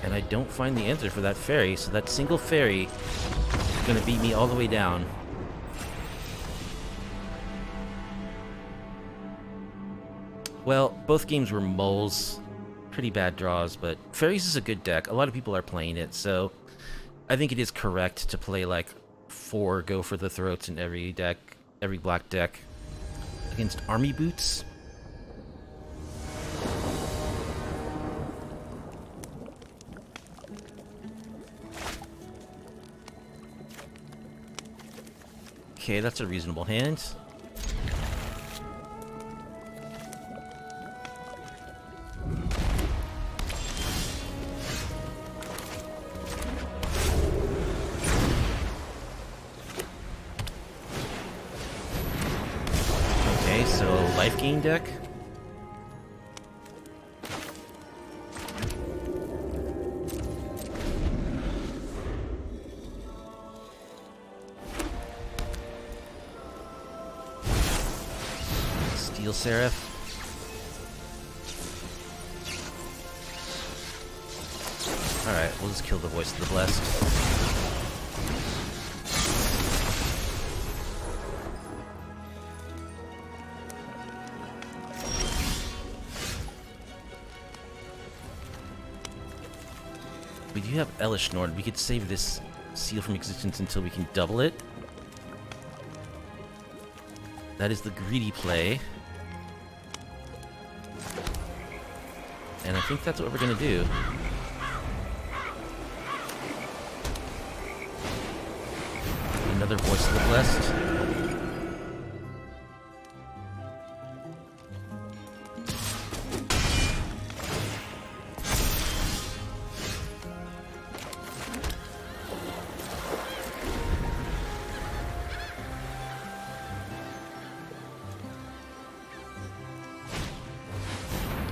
And I don't find the answer for that fairy, so that single fairy is gonna beat me all the way down. Well, both games were moles. Pretty bad draws, but Fairies is a good deck. A lot of people are playing it, so I think it is correct to play like 4 go for the throats in every deck, every black deck, against army boots. Okay, that's a reasonable hand. Okay, so life gain deck. Steel Seraph. Alright, we'll just kill the Voice of the Blessed. We do have Elesh Norn. We could save this seal from existence until we can double it. That is the greedy play. And I think that's what we're gonna do. Another Voice of the Blessed.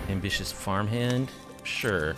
Ambitious farmhand? Sure.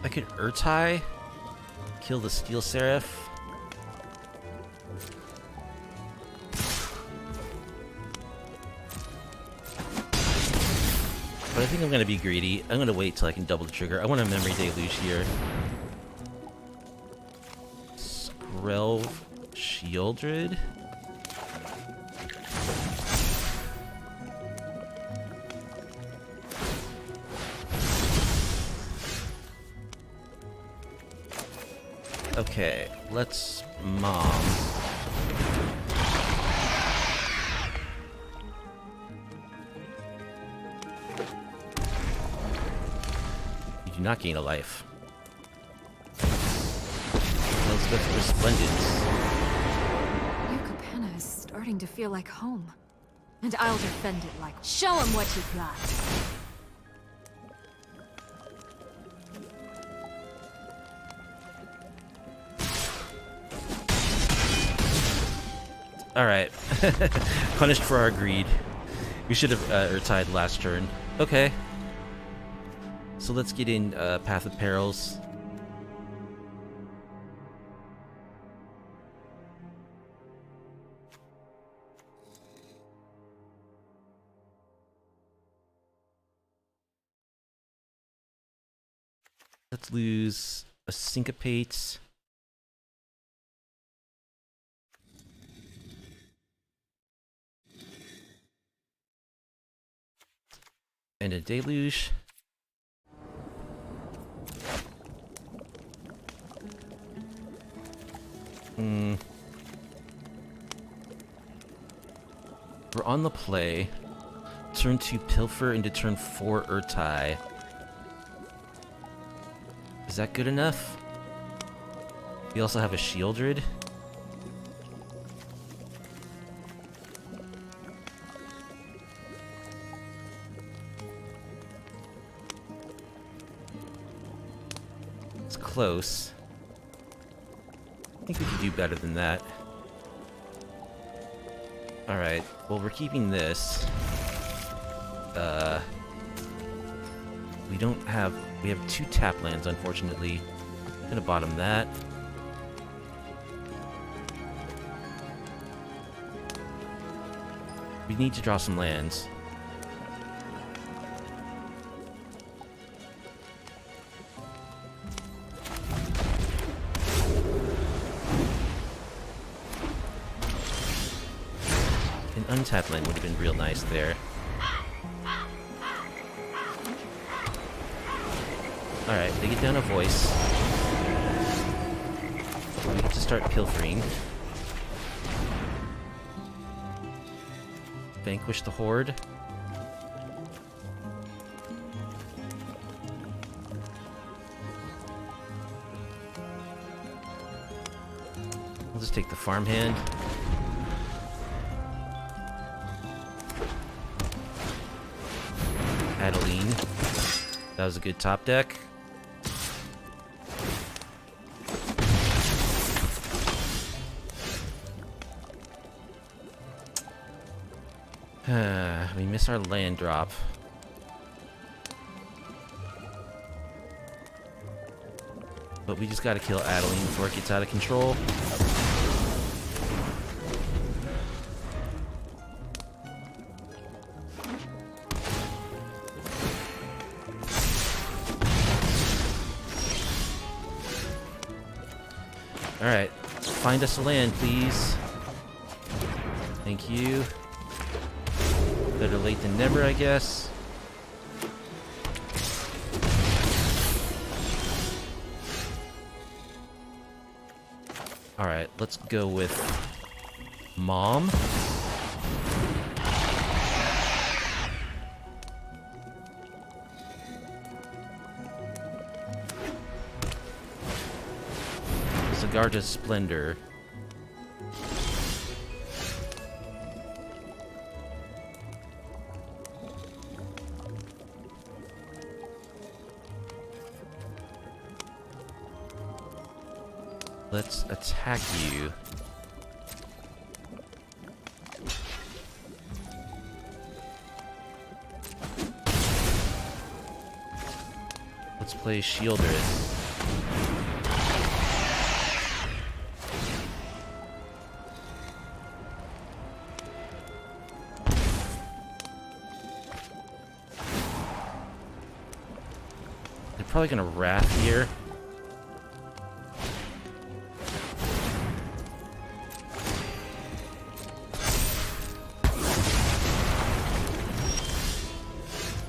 I could Urtai, kill the Steel Seraph. But I think I'm gonna be greedy. I'm gonna wait till I can double the trigger. I want a Memory Deluge here. Skrelv, Sheoldred. Okay, let's Mom. You do not gain a life. Let's go for Resplendence. Your Capenna is starting to feel like home. And I'll defend it like... Show him what you got! Alright. Punished for our greed. We should have Urtied last turn. Okay. So let's get in Path of Perils. Let's lose a Syncopate. And a Deluge. We're on the play. Turn 2 Pilfer into turn 4 Urtai. Is that good enough? We also have a Sheoldred. It's close. I think we could do better than that. Alright, well, we're keeping this. We have 2 tap lands, unfortunately. I'm gonna bottom that. We need to draw some lands. An untapped land would have been real nice there. Alright, they get down a voice. We have to start pilfering. Vanquish the Horde. I'll just take the farmhand. Adeline. That was a good top deck. We miss our land drop. But we just gotta kill Adeline before it gets out of control. Alright, find us a land, please. Thank you. Better late than never, I guess. Alright, let's go with Mom. Zagarda's Splendor. Let's attack you. Let's play Sheoldred. They're probably gonna Wrath here.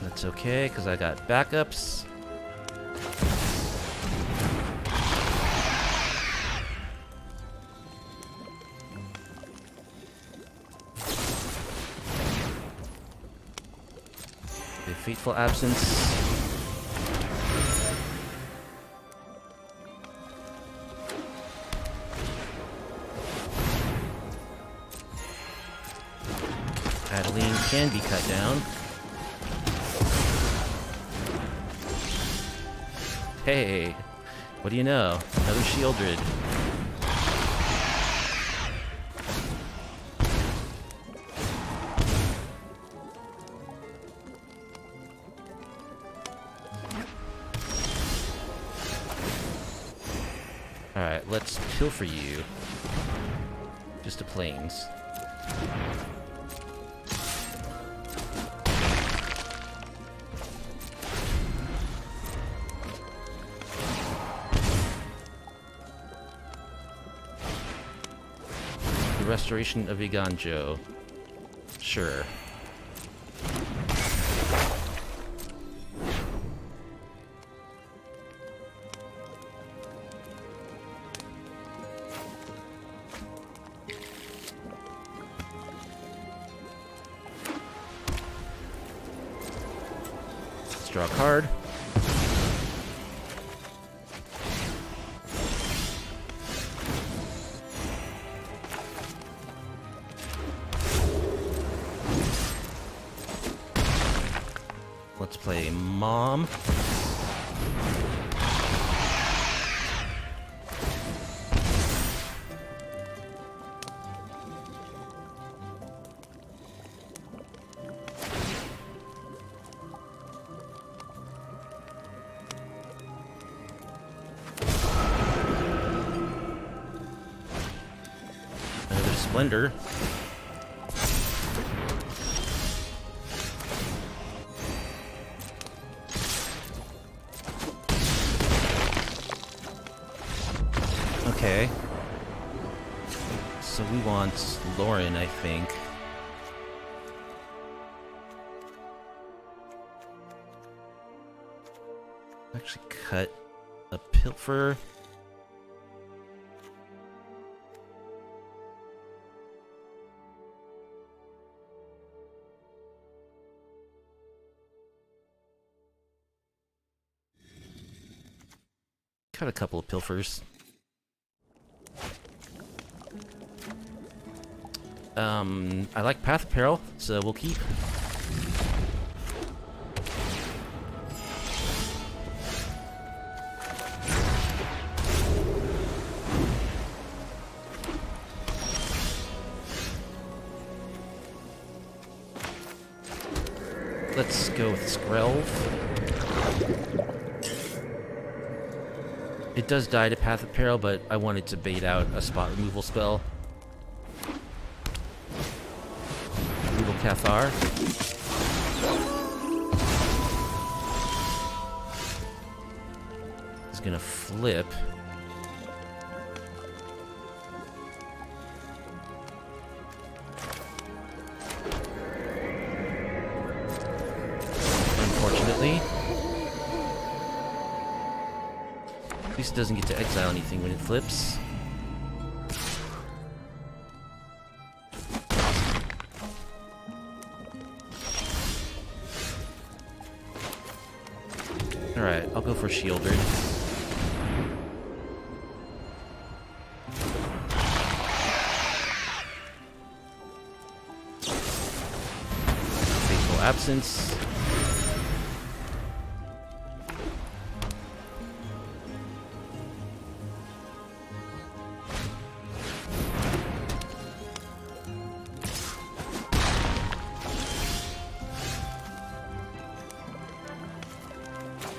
That's okay, because I got backups. The Fateful Absence. Adeline can be cut down. Hey, what do you know? Another Sheoldred. Alright, let's pilfer you. Just to plains. Restoration of Iganjo. Sure. Let's draw a card. Let's play Mom. Splendor. Okay. So we want Lauren, I think. Actually cut a pilfer. Cut a couple of pilfers. I like Path of Peril, so we'll keep. Let's go with Skrelv. It does die to Path of Peril, but I wanted to bait out a spot removal spell. Brutal Cathar. He's gonna flip. Unfortunately. At least it doesn't get to exile anything when it flips. Alright, I'll go for Sheoldred. Fateful Absence.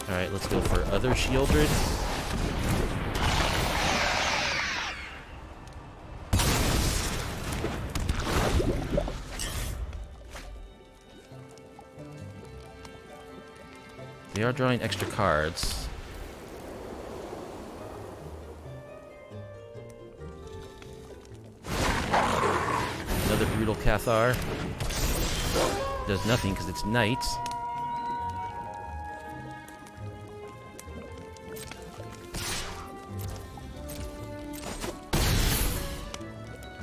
Alright, let's go for other Sheoldred. They are drawing extra cards. Another Brutal Cathar. Does nothing because it's night.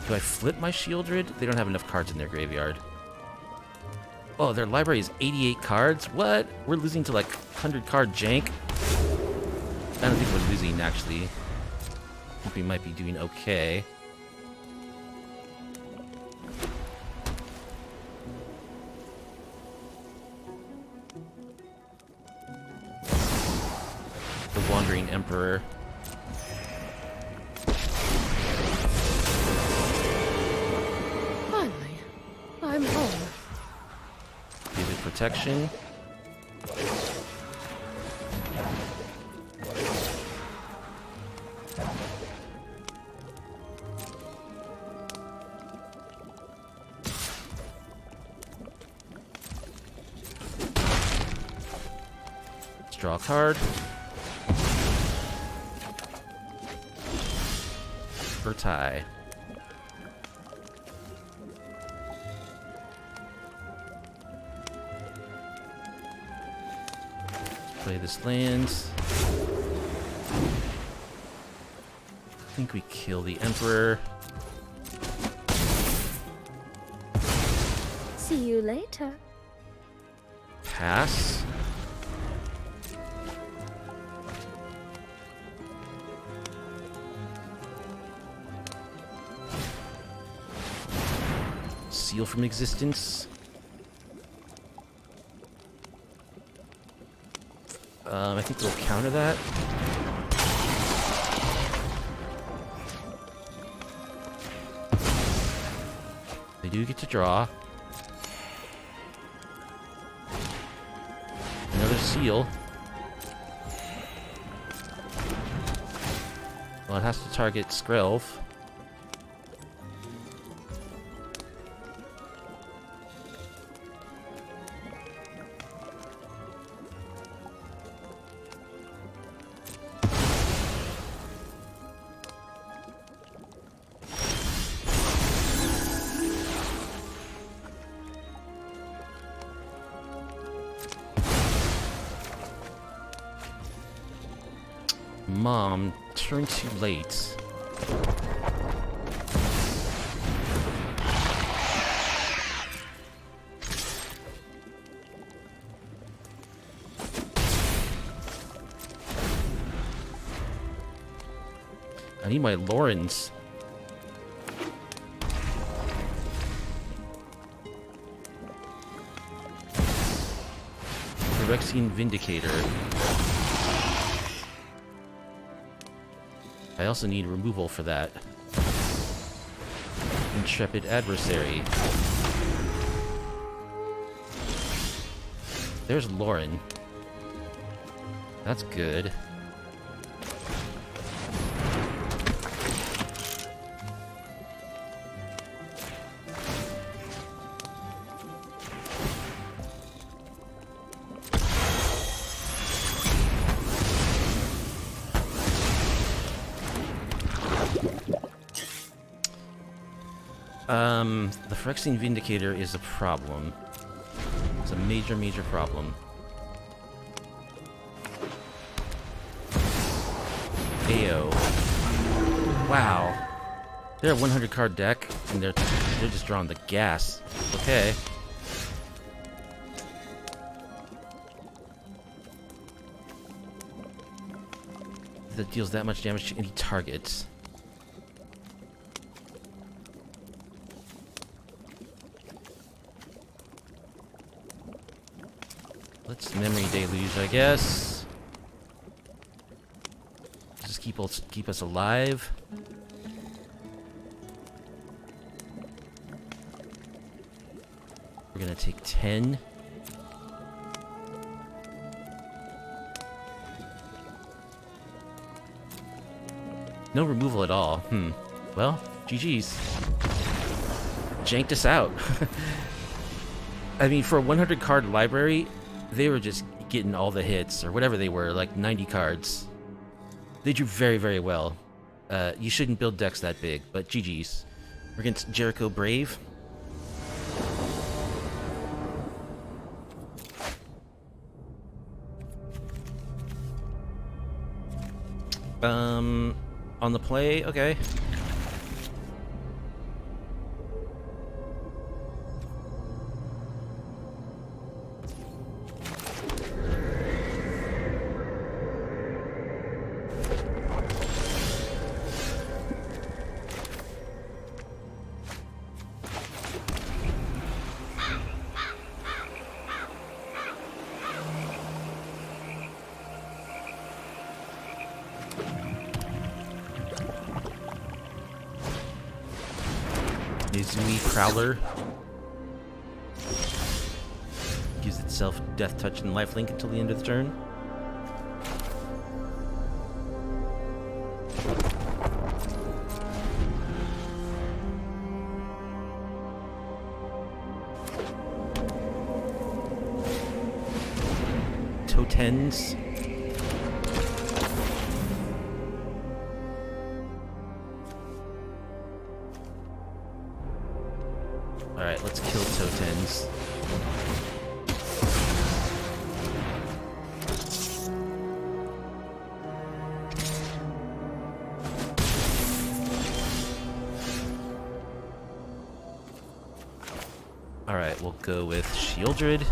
Do I flip my Sheoldred? They don't have enough cards in their graveyard. Oh, their library is 88 cards? What? We're losing to like 100 card jank? I don't think we're losing, actually. I think we might be doing okay. The Wandering Emperor. I'm home. Give it protection. Let's draw a card. Sultai. Play this land. I think we kill the Emperor. See you later. Pass. Seal from existence. I think we'll counter that. They do get to draw. Another seal. Well, it has to target Skrelv. Mom, turn too late. I need my Lorens. Phyrexian Vindicator. I also need removal for that. Intrepid Adversary. There's Lauren. That's good. The Phyrexian Vindicator is a problem. It's a major, major problem. Ayo. Wow. They're a 100 card deck, and they're just drawing the gas. Okay. That deals that much damage to any target. Let's Memory Deluge, I guess. Just keep us alive. We're gonna take 10. No removal at all. Well, GG's. Janked us out. I mean, for a 100 card library, they were just getting all the hits, or whatever they were, like 90 cards. They drew very, very well. You shouldn't build decks that big, but GG's. We're against Jericho Brave. On the play, okay. Izumi Prowler gives itself Death Touch and Lifelink until the end of the turn. Totens. Alright, let's kill Totens. Alright, we'll go with Sheoldred.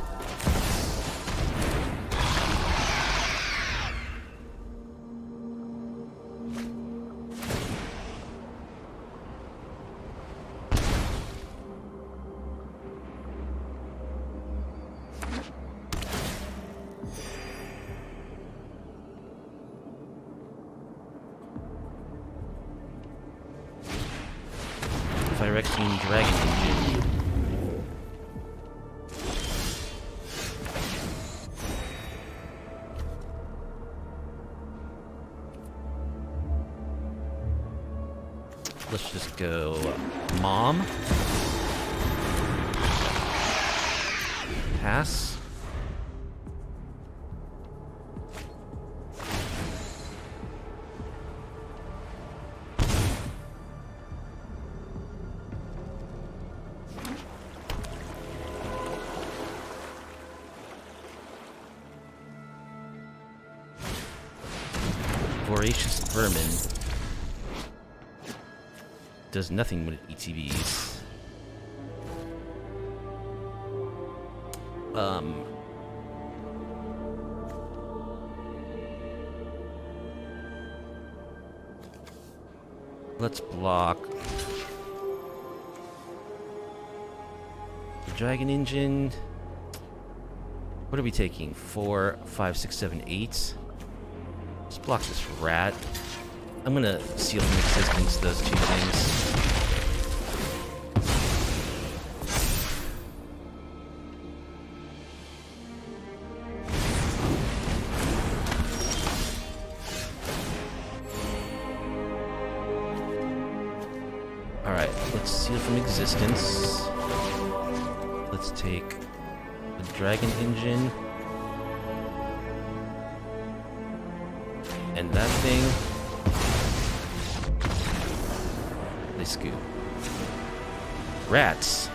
Phyrexian Dragon Engine. Let's just go Mom. Pass. Voracious vermin. Does nothing with ETBs. Let's block the Dragon Engine. What are we taking? 4, 5, 6, 7, 8. Let's block this rat. I'm gonna seal from existence those two things. Alright, let's seal from existence. Let's take the Dragon Engine. And that thing. They scoop. Rats.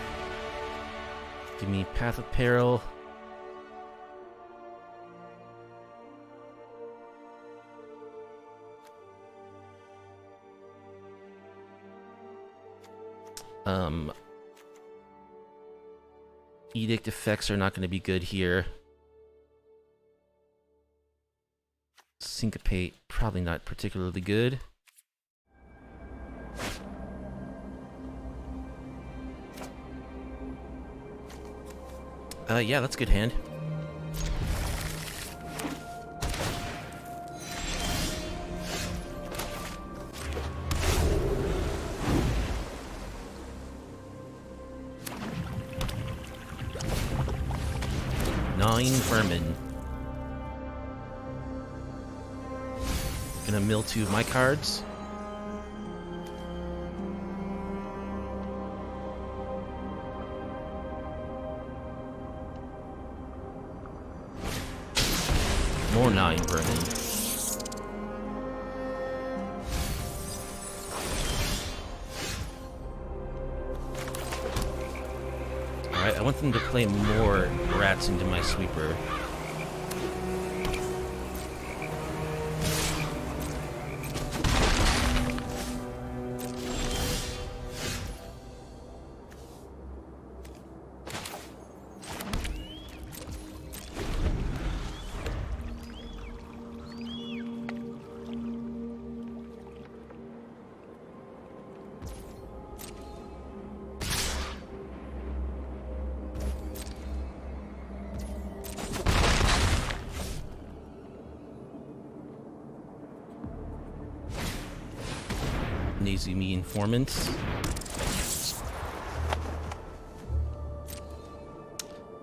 Give me Path of Peril. Edict effects are not going to be good here. Syncopate, probably not particularly good. Yeah, that's a good hand. Nine vermin. Gonna mill 2 of my cards. More 9 vermin. Alright, I want them to play more rats into my sweeper. Nazumi informants.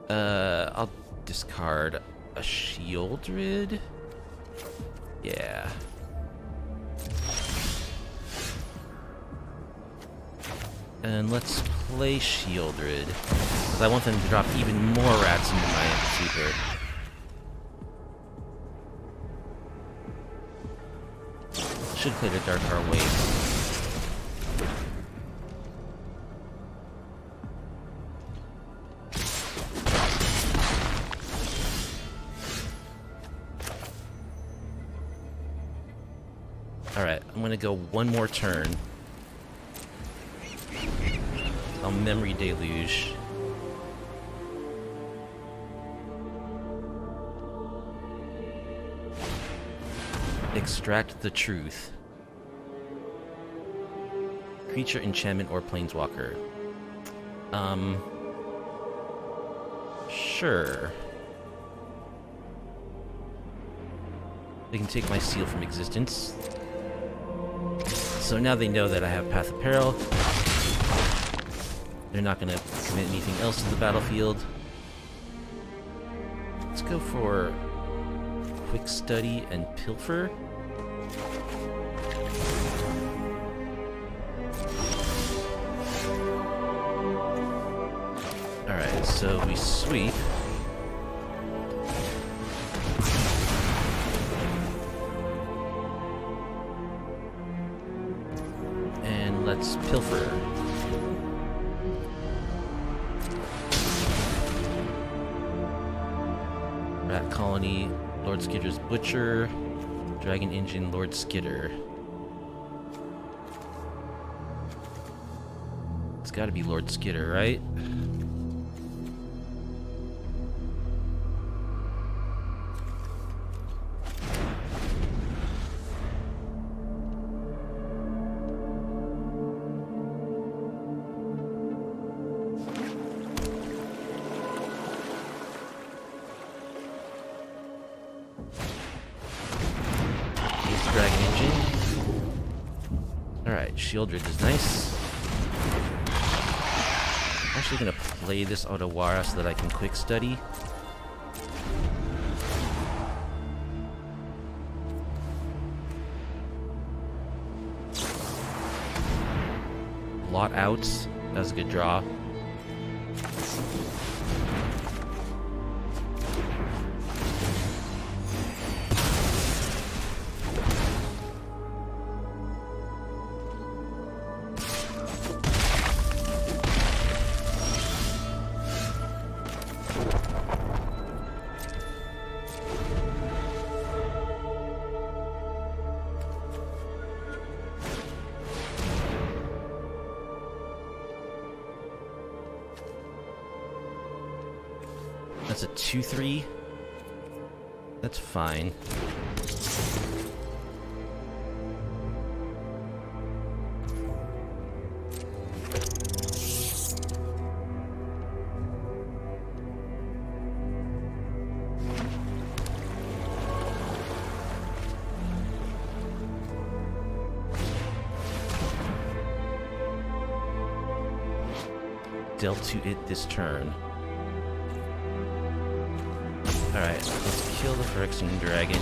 I'll discard a Sheoldred. Yeah. And let's play Sheoldred, because I want them to drop even more rats into my sweeper. Should play the Dark Our Waste. Alright, I'm gonna go one more turn. I'll Memory Deluge. Extract the Truth. Creature, enchantment, or planeswalker. Sure. They can take my seal from existence. So now they know that I have Path of Peril. They're not going to commit anything else to the battlefield. Let's go for Quick Study and Pilfer. Alright, so we sweep. And let's pilfer. Rat Colony, Lord Skidder's Butcher. Dragon Engine, Lord Skitter. It's gotta be Lord Skitter, right? Dragon Engine. Alright, Sheoldred is nice. I'm actually gonna play this Otawara so that I can quick study. Blot out. That was a good draw. That's a 2-3. That's fine. Dealt to it this turn. Alright, let's kill the Phyrexian Dragon.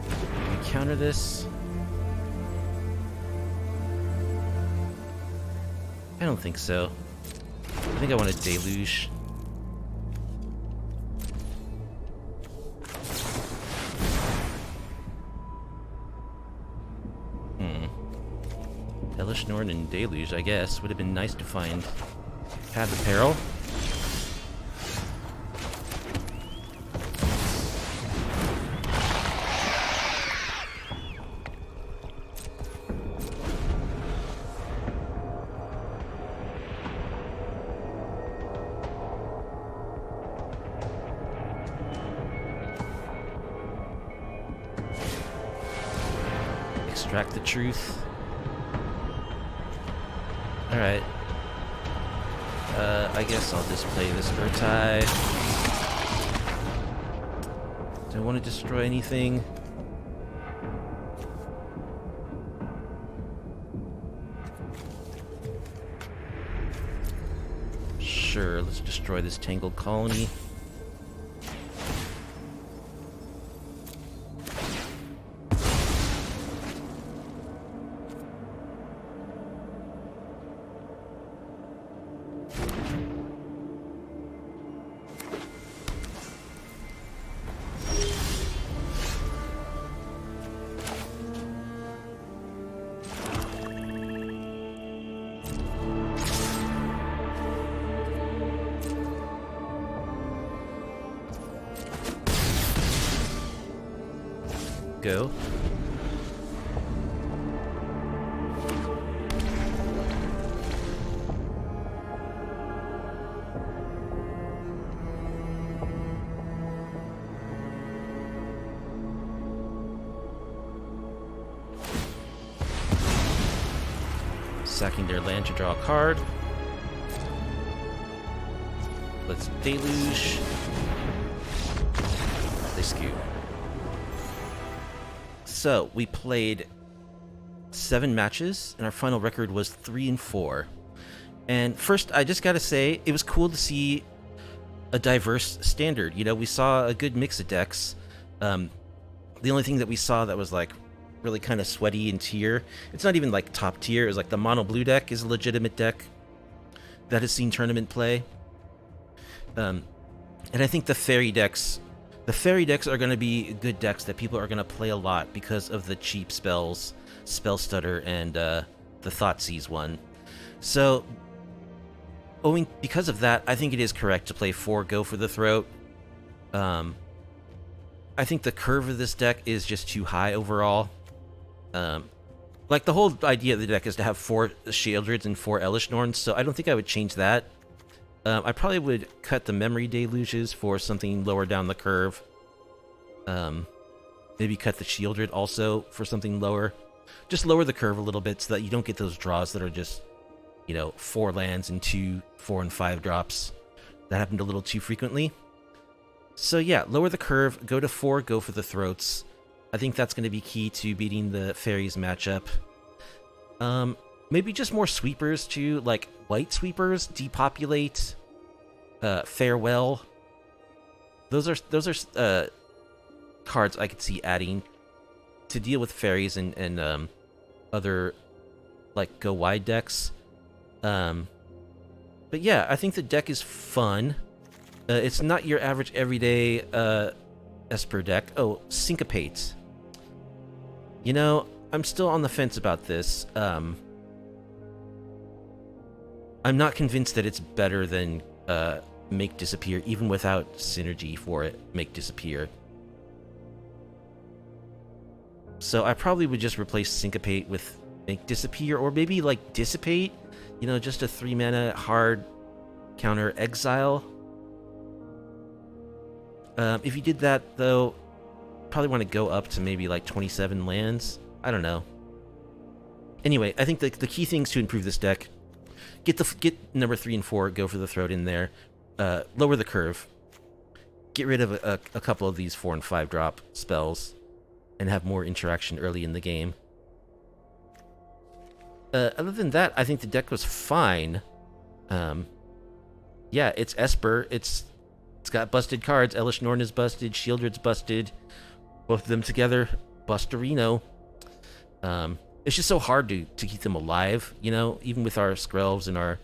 Can we counter this? I don't think so. I think I want a Deluge. Elesh Norn and Deluge, I guess. Would have been nice to find Path of Peril. Extract the truth. Alright. I guess I'll just play this Sultai. Don't want to destroy anything. Sure, let's destroy this Tangled Colony. Go. Sacking their land to draw a card. Let's Deluge. They skew. So, we played 7 matches, and our final record was 3-4. And first, I just gotta say, it was cool to see a diverse standard. You know, we saw a good mix of decks. The only thing that we saw that was, like, really kind of sweaty in tier, it's not even, like, top tier. It was, like, the mono blue deck is a legitimate deck that has seen tournament play. And I think the Faerie decks... The Faerie decks are going to be good decks that people are going to play a lot because of the cheap spells, Spell Stutter, and the Thoughtseize one. So, because of that, I think it is correct to play 4 Go for the Throat. I think the curve of this deck is just too high overall. Like, the whole idea of the deck is to have 4 Sheoldreds and 4 Elesh Norns, so I don't think I would change that. I probably would cut the Memory Deluges for something lower down the curve. Maybe cut the Sheoldred also for something lower. Just lower the curve a little bit so that you don't get those draws that are just, you know, 4 lands and 2 4 and 5 drops. That happened a little too frequently. So yeah, lower the curve, go to 4, go for the throats. I think that's going to be key to beating the Fairies matchup. Maybe just more sweepers too, like white sweepers, depopulate, farewell. Those are cards I could see adding to deal with Fairies and other like go wide decks. But yeah, I think the deck is fun. It's not your average everyday Esper deck. Oh, Syncopate. You know, I'm still on the fence about this. I'm not convinced that it's better than Make Disappear, even without synergy for it, Make Disappear. So I probably would just replace Syncopate with Make Disappear, or maybe like Dissipate. You know, just a 3-mana hard counter exile. If you did that, though, probably want to go up to maybe like 27 lands. I don't know. Anyway, I think the key things to improve this deck: get number 3 and 4, go for the throat in there. Lower the curve. Get rid of a couple of these 4 and 5 drop spells, and have more interaction early in the game. Other than that, I think the deck was fine. Yeah, it's Esper. It's got busted cards. Elesh Norn is busted. Sheoldred's busted. Both of them together, Bustarino. It's just so hard to keep them alive, you know, even with our Skrelvs and our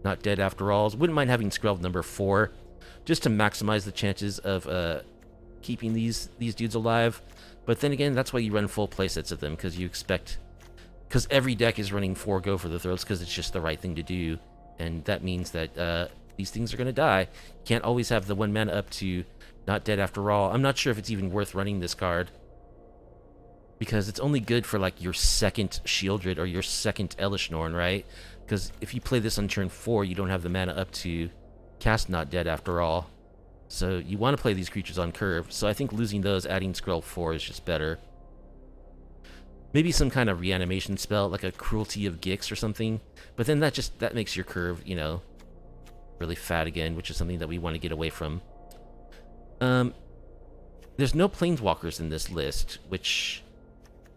Not Dead After Alls. Wouldn't mind having Skrelv number 4, just to maximize the chances of keeping these dudes alive. But then again, that's why you run full playsets of them, because you expect... Because every deck is running 4 go for the throats, because it's just the right thing to do. And that means that these things are going to die. You can't always have the 1 mana up to Not Dead After All. I'm not sure if it's even worth running this card, because it's only good for like your second Sheoldred or your second Elesh Norn, right? Because if you play this on turn 4, you don't have the mana up to cast Not Dead After All. So you want to play these creatures on curve. So I think losing those, adding Skrelv 4 is just better. Maybe some kind of reanimation spell, like a Cruelty of Gix or something. But then that makes your curve, you know, really fat again, which is something that we want to get away from. There's no Planeswalkers in this list, which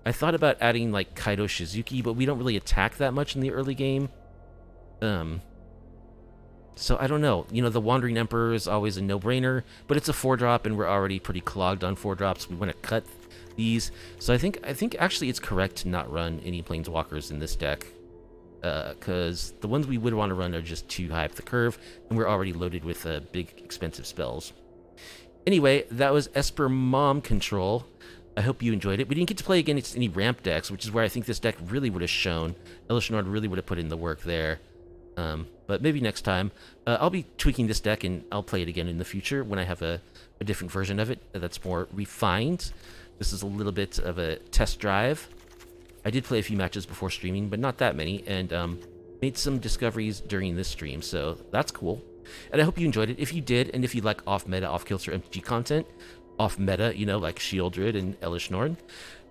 I thought about adding like Kaido Shizuki, but we don't really attack that much in the early game. So I don't know. You know, the Wandering Emperor is always a no-brainer, but it's a 4-drop, and we're already pretty clogged on 4-drops. We want to cut these. So I think actually it's correct to not run any Planeswalkers in this deck, because the ones we would want to run are just too high up the curve, and we're already loaded with big, expensive spells. Anyway, that was Esper Mom control. I hope you enjoyed it. We didn't get to play against any ramp decks, which is where I think this deck really would have shown. Elesh Norn really would have put in the work there. But maybe next time. I'll be tweaking this deck, and I'll play it again in the future when I have a different version of it that's more refined. This is a little bit of a test drive. I did play a few matches before streaming, but not that many, and made some discoveries during this stream, so that's cool. And I hope you enjoyed it. If you did, and if you like off-meta, off-kilter MTG content, off-meta, you know, like Sheoldred and Elesh Norn,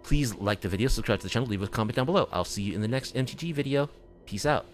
please like the video, subscribe to the channel, leave a comment down below. I'll see you in the next MTG video. Peace out.